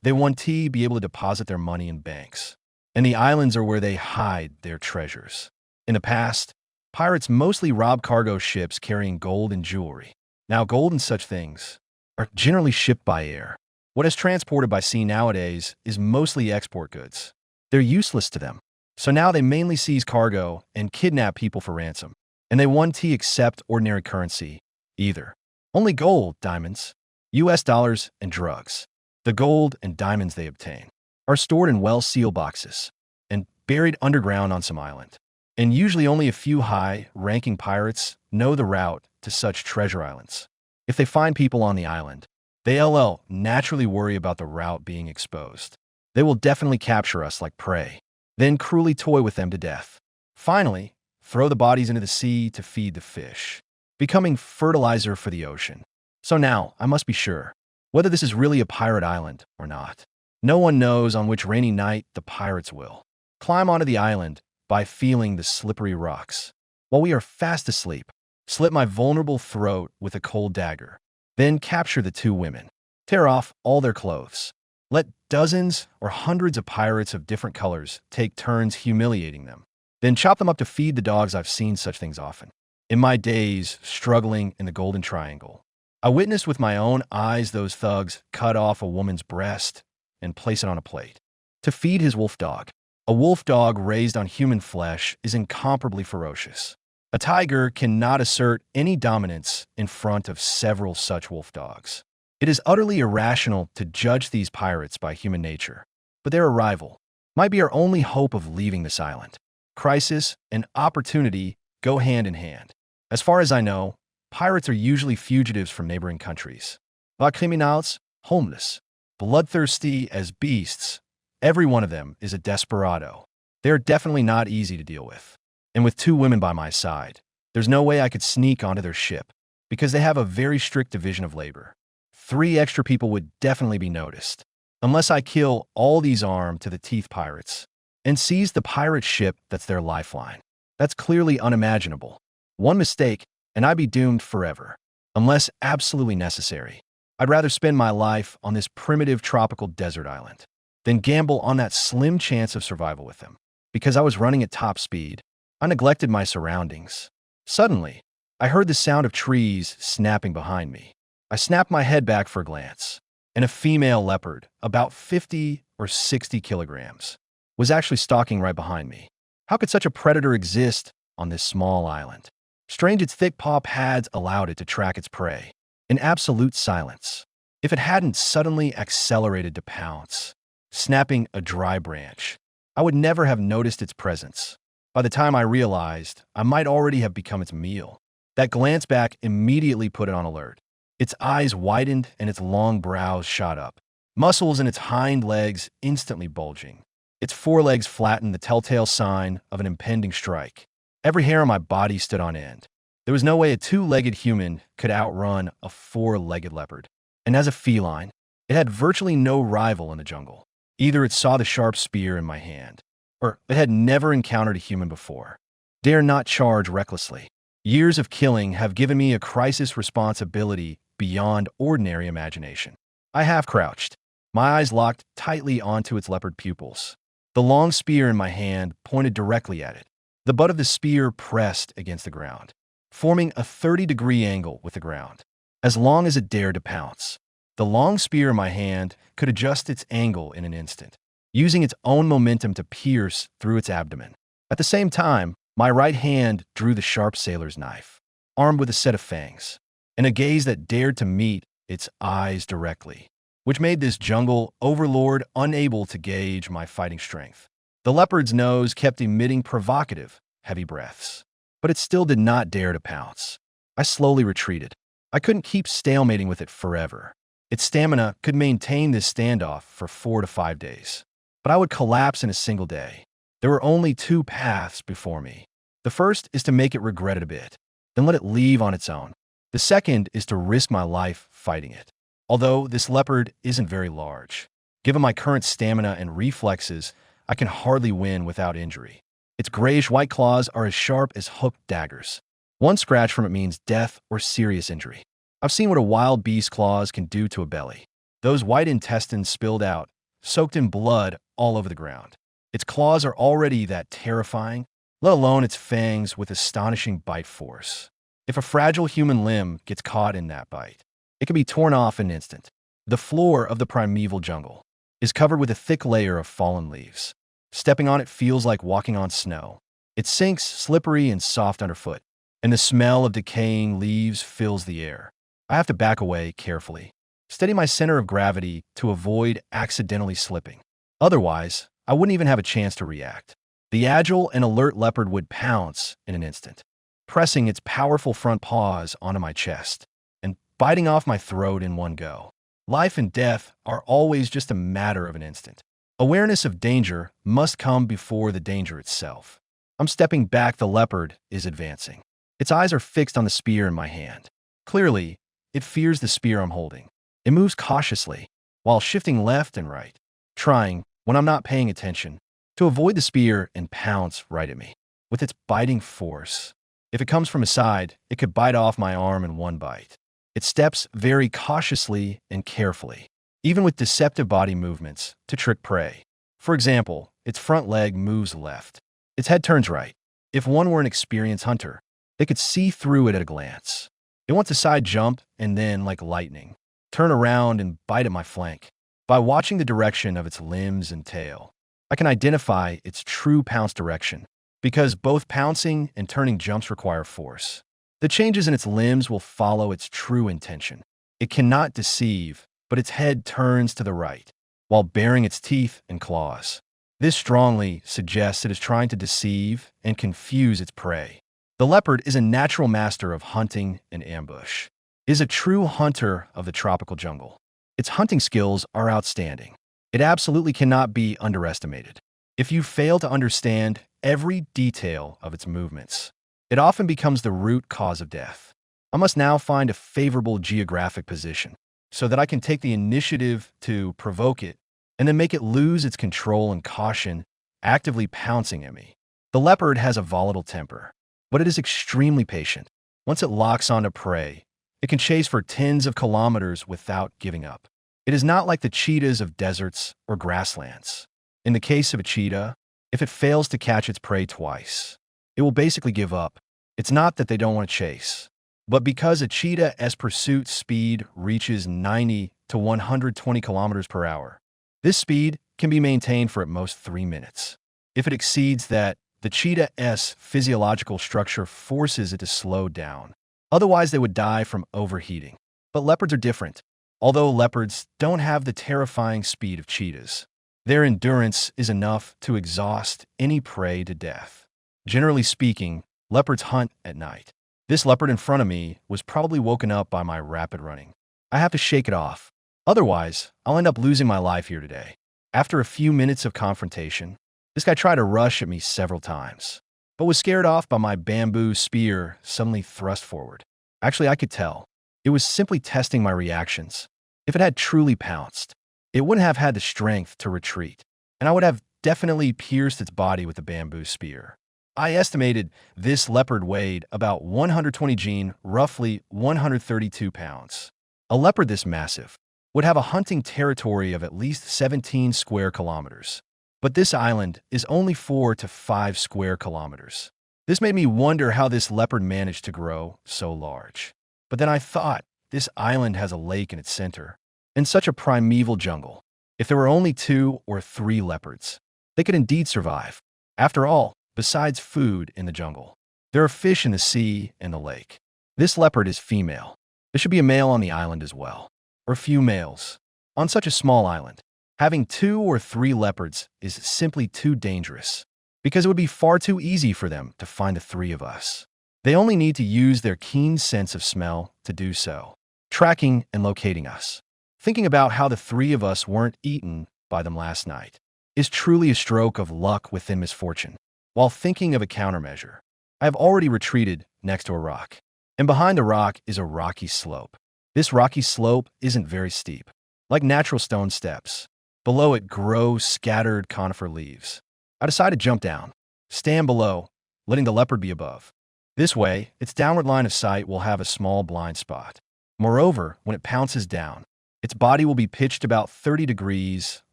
Speaker 1: they want to be able to deposit their money in banks. And the islands are where they hide their treasures. In the past, pirates mostly robbed cargo ships carrying gold and jewelry. Now, gold and such things are generally shipped by air. What is transported by sea nowadays is mostly export goods. They're useless to them. So now they mainly seize cargo and kidnap people for ransom. And they want to accept ordinary currency either. Only gold, diamonds, US dollars, and drugs. The gold and diamonds they obtain are stored in well-sealed boxes and buried underground on some island. And usually only a few high-ranking pirates know the route to such treasure islands. If they find people on the island, they'll naturally worry about the route being exposed. They will definitely capture us like prey, then cruelly toy with them to death. Finally, throw the bodies into the sea to feed the fish, becoming fertilizer for the ocean. So now, I must be sure whether this is really a pirate island or not. No one knows on which rainy night the pirates will climb onto the island by feeling the slippery rocks. While we are fast asleep, slit my vulnerable throat with a cold dagger, then capture the two women, tear off all their clothes. Let dozens or hundreds of pirates of different colors take turns humiliating them. Then chop them up to feed the dogs. I've seen such things often. In my days struggling in the Golden Triangle, I witnessed with my own eyes those thugs cut off a woman's breast and place it on a plate to feed his wolf dog. A wolf dog raised on human flesh is incomparably ferocious. A tiger cannot assert any dominance in front of several such wolf dogs. It is utterly irrational to judge these pirates by human nature, but their arrival might be our only hope of leaving this island. Crisis and opportunity go hand in hand. As far as I know, pirates are usually fugitives from neighboring countries. La criminals, homeless, bloodthirsty as beasts. Every one of them is a desperado. They are definitely not easy to deal with. And with two women by my side, there's no way I could sneak onto their ship, because they have a very strict division of labor. 3 extra people would definitely be noticed, unless I kill all these armed to the teeth pirates and seize the pirate ship that's their lifeline. That's clearly unimaginable. One mistake, and I'd be doomed forever, unless absolutely necessary. I'd rather spend my life on this primitive tropical desert island than gamble on that slim chance of survival with them. Because I was running at top speed, I neglected my surroundings. Suddenly, I heard the sound of trees snapping behind me. I snapped my head back for a glance, and a female leopard, about 50 or 60 kilograms, was actually stalking right behind me. How could such a predator exist on this small island? Strange, its thick paw pads allowed it to track its prey in absolute silence. If it hadn't suddenly accelerated to pounce, snapping a dry branch, I would never have noticed its presence. By the time I realized, I might already have become its meal. That glance back immediately put it on alert. Its eyes widened and its long brows shot up, muscles in its hind legs instantly bulging. Its forelegs flattened, the telltale sign of an impending strike. Every hair on my body stood on end. There was no way a 2-legged human could outrun a 4-legged leopard. And as a feline, it had virtually no rival in the jungle. Either it saw the sharp spear in my hand, or it had never encountered a human before. Dare not charge recklessly. Years of killing have given me a crisis responsibility beyond ordinary imagination. I half-crouched, my eyes locked tightly onto its leopard pupils. The long spear in my hand pointed directly at it. The butt of the spear pressed against the ground, forming a 30-degree angle with the ground. As long as it dared to pounce, the long spear in my hand could adjust its angle in an instant, using its own momentum to pierce through its abdomen. At the same time, my right hand drew the sharp sailor's knife, armed with a set of fangs, and a gaze that dared to meet its eyes directly, which made this jungle overlord unable to gauge my fighting strength. The leopard's nose kept emitting provocative, heavy breaths, but it still did not dare to pounce. I slowly retreated. I couldn't keep stalemating with it forever. Its stamina could maintain this standoff for 4 to 5 days, but I would collapse in a single day. There were only two paths before me. The first is to make it regret it a bit, then let it leave on its own. The second is to risk my life fighting it. Although this leopard isn't very large, given my current stamina and reflexes, I can hardly win without injury. Its grayish-white claws are as sharp as hooked daggers. One scratch from it means death or serious injury. I've seen what a wild beast's claws can do to a belly. Those white intestines spilled out, soaked in blood all over the ground. Its claws are already that terrifying, let alone its fangs with astonishing bite force. If a fragile human limb gets caught in that bite, it can be torn off in an instant. The floor of the primeval jungle is covered with a thick layer of fallen leaves. Stepping on it feels like walking on snow. It sinks slippery and soft underfoot, and the smell of decaying leaves fills the air. I have to back away carefully, steady my center of gravity to avoid accidentally slipping. Otherwise, I wouldn't even have a chance to react. The agile and alert leopard would pounce in an instant, pressing its powerful front paws onto my chest and biting off my throat in one go. Life and death are always just a matter of an instant. Awareness of danger must come before the danger itself. I'm stepping back, the leopard is advancing. Its eyes are fixed on the spear in my hand. Clearly, it fears the spear I'm holding. It moves cautiously, while shifting left and right, trying, when I'm not paying attention, to avoid the spear and pounce right at me with its biting force. If it comes from a side, it could bite off my arm in one bite. It steps very cautiously and carefully, even with deceptive body movements, to trick prey. For example, its front leg moves left. Its head turns right. If one were an experienced hunter, they could see through it at a glance. It wants a side jump and then, like lightning, turn around and bite at my flank. By watching the direction of its limbs and tail, I can identify its true pounce direction, because both pouncing and turning jumps require force. The changes in its limbs will follow its true intention. It cannot deceive, but its head turns to the right, while baring its teeth and claws. This strongly suggests it is trying to deceive and confuse its prey. The leopard is a natural master of hunting and ambush. It is a true hunter of the tropical jungle. Its hunting skills are outstanding. It absolutely cannot be underestimated. If you fail to understand every detail of its movements, it often becomes the root cause of death. I must now find a favorable geographic position so that I can take the initiative to provoke it and then make it lose its control and caution, actively pouncing at me. The leopard has a volatile temper, but it is extremely patient. Once it locks onto prey, it can chase for tens of kilometers without giving up. It is not like the cheetahs of deserts or grasslands. In the case of a cheetah, if it fails to catch its prey twice, it will basically give up. It's not that they don't want to chase, but because a cheetah's pursuit speed reaches 90 to 120 kilometers per hour, this speed can be maintained for at most 3 minutes. If it exceeds that, the cheetah's physiological structure forces it to slow down. Otherwise, they would die from overheating. But leopards are different. Although leopards don't have the terrifying speed of cheetahs, their endurance is enough to exhaust any prey to death. Generally speaking, leopards hunt at night. This leopard in front of me was probably woken up by my rapid running. I have to shake it off. Otherwise, I'll end up losing my life here today. After a few minutes of confrontation, this guy tried to rush at me several times, but was scared off by my bamboo spear suddenly thrust forward. Actually, I could tell. It was simply testing my reactions. If it had truly pounced, it wouldn't have had the strength to retreat, and I would have definitely pierced its body with the bamboo spear. I estimated this leopard weighed about 120 gene, roughly 132 pounds. A leopard this massive would have a hunting territory of at least 17 square kilometers. But this island is only 4 to 5 square kilometers. This made me wonder how this leopard managed to grow so large. But then I thought, this island has a lake in its center, and such a primeval jungle. If there were only 2 or 3 leopards, they could indeed survive. After all, besides food in the jungle, there are fish in the sea and the lake. This leopard is female. There should be a male on the island as well, or a few males. On such a small island, having 2 or 3 leopards is simply too dangerous, because it would be far too easy for them to find the 3 of us. They only need to use their keen sense of smell to do so, tracking and locating us. Thinking about how the three of us weren't eaten by them last night is truly a stroke of luck within misfortune. While thinking of a countermeasure, I have already retreated next to a rock, and behind the rock is a rocky slope. This rocky slope isn't very steep, like natural stone steps. Below it grow scattered conifer leaves. I decide to jump down, stand below, letting the leopard be above. This way, its downward line of sight will have a small blind spot. Moreover, when it pounces down, its body will be pitched about 30 degrees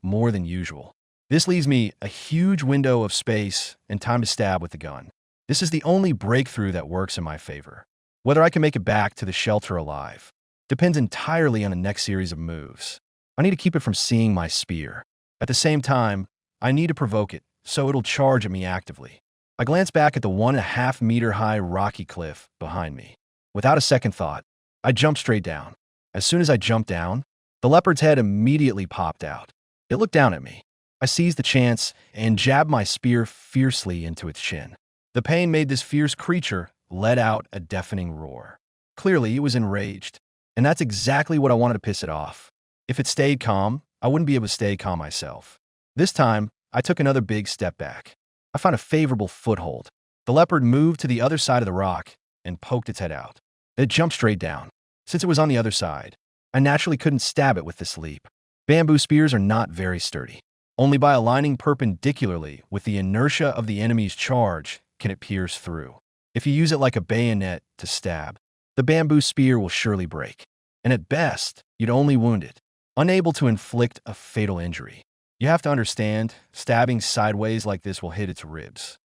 Speaker 1: more than usual. This leaves me a huge window of space and time to stab with the gun. This is the only breakthrough that works in my favor. Whether I can make it back to the shelter alive depends entirely on the next series of moves. I need to keep it from seeing my spear. At the same time, I need to provoke it so it'll charge at me actively. I glance back at the 1.5-meter high rocky cliff behind me. Without a second thought, I jump straight down. As soon as I jumped down, the leopard's head immediately popped out. It looked down at me. I seized the chance and jabbed my spear fiercely into its chin. The pain made this fierce creature let out a deafening roar. Clearly, it was enraged, and that's exactly what I wanted to piss it off. If it stayed calm, I wouldn't be able to stay calm myself. This time, I took another big step back. I found a favorable foothold. The leopard moved to the other side of the rock and poked its head out. It jumped straight down. Since it was on the other side, I naturally couldn't stab it with this leap. Bamboo spears are not very sturdy. Only by aligning perpendicularly with the inertia of the enemy's charge can it pierce through. If you use it like a bayonet to stab, the bamboo spear will surely break, and at best, you'd only wound it, unable to inflict a fatal injury. You have to understand, stabbing sideways like this will hit its ribs.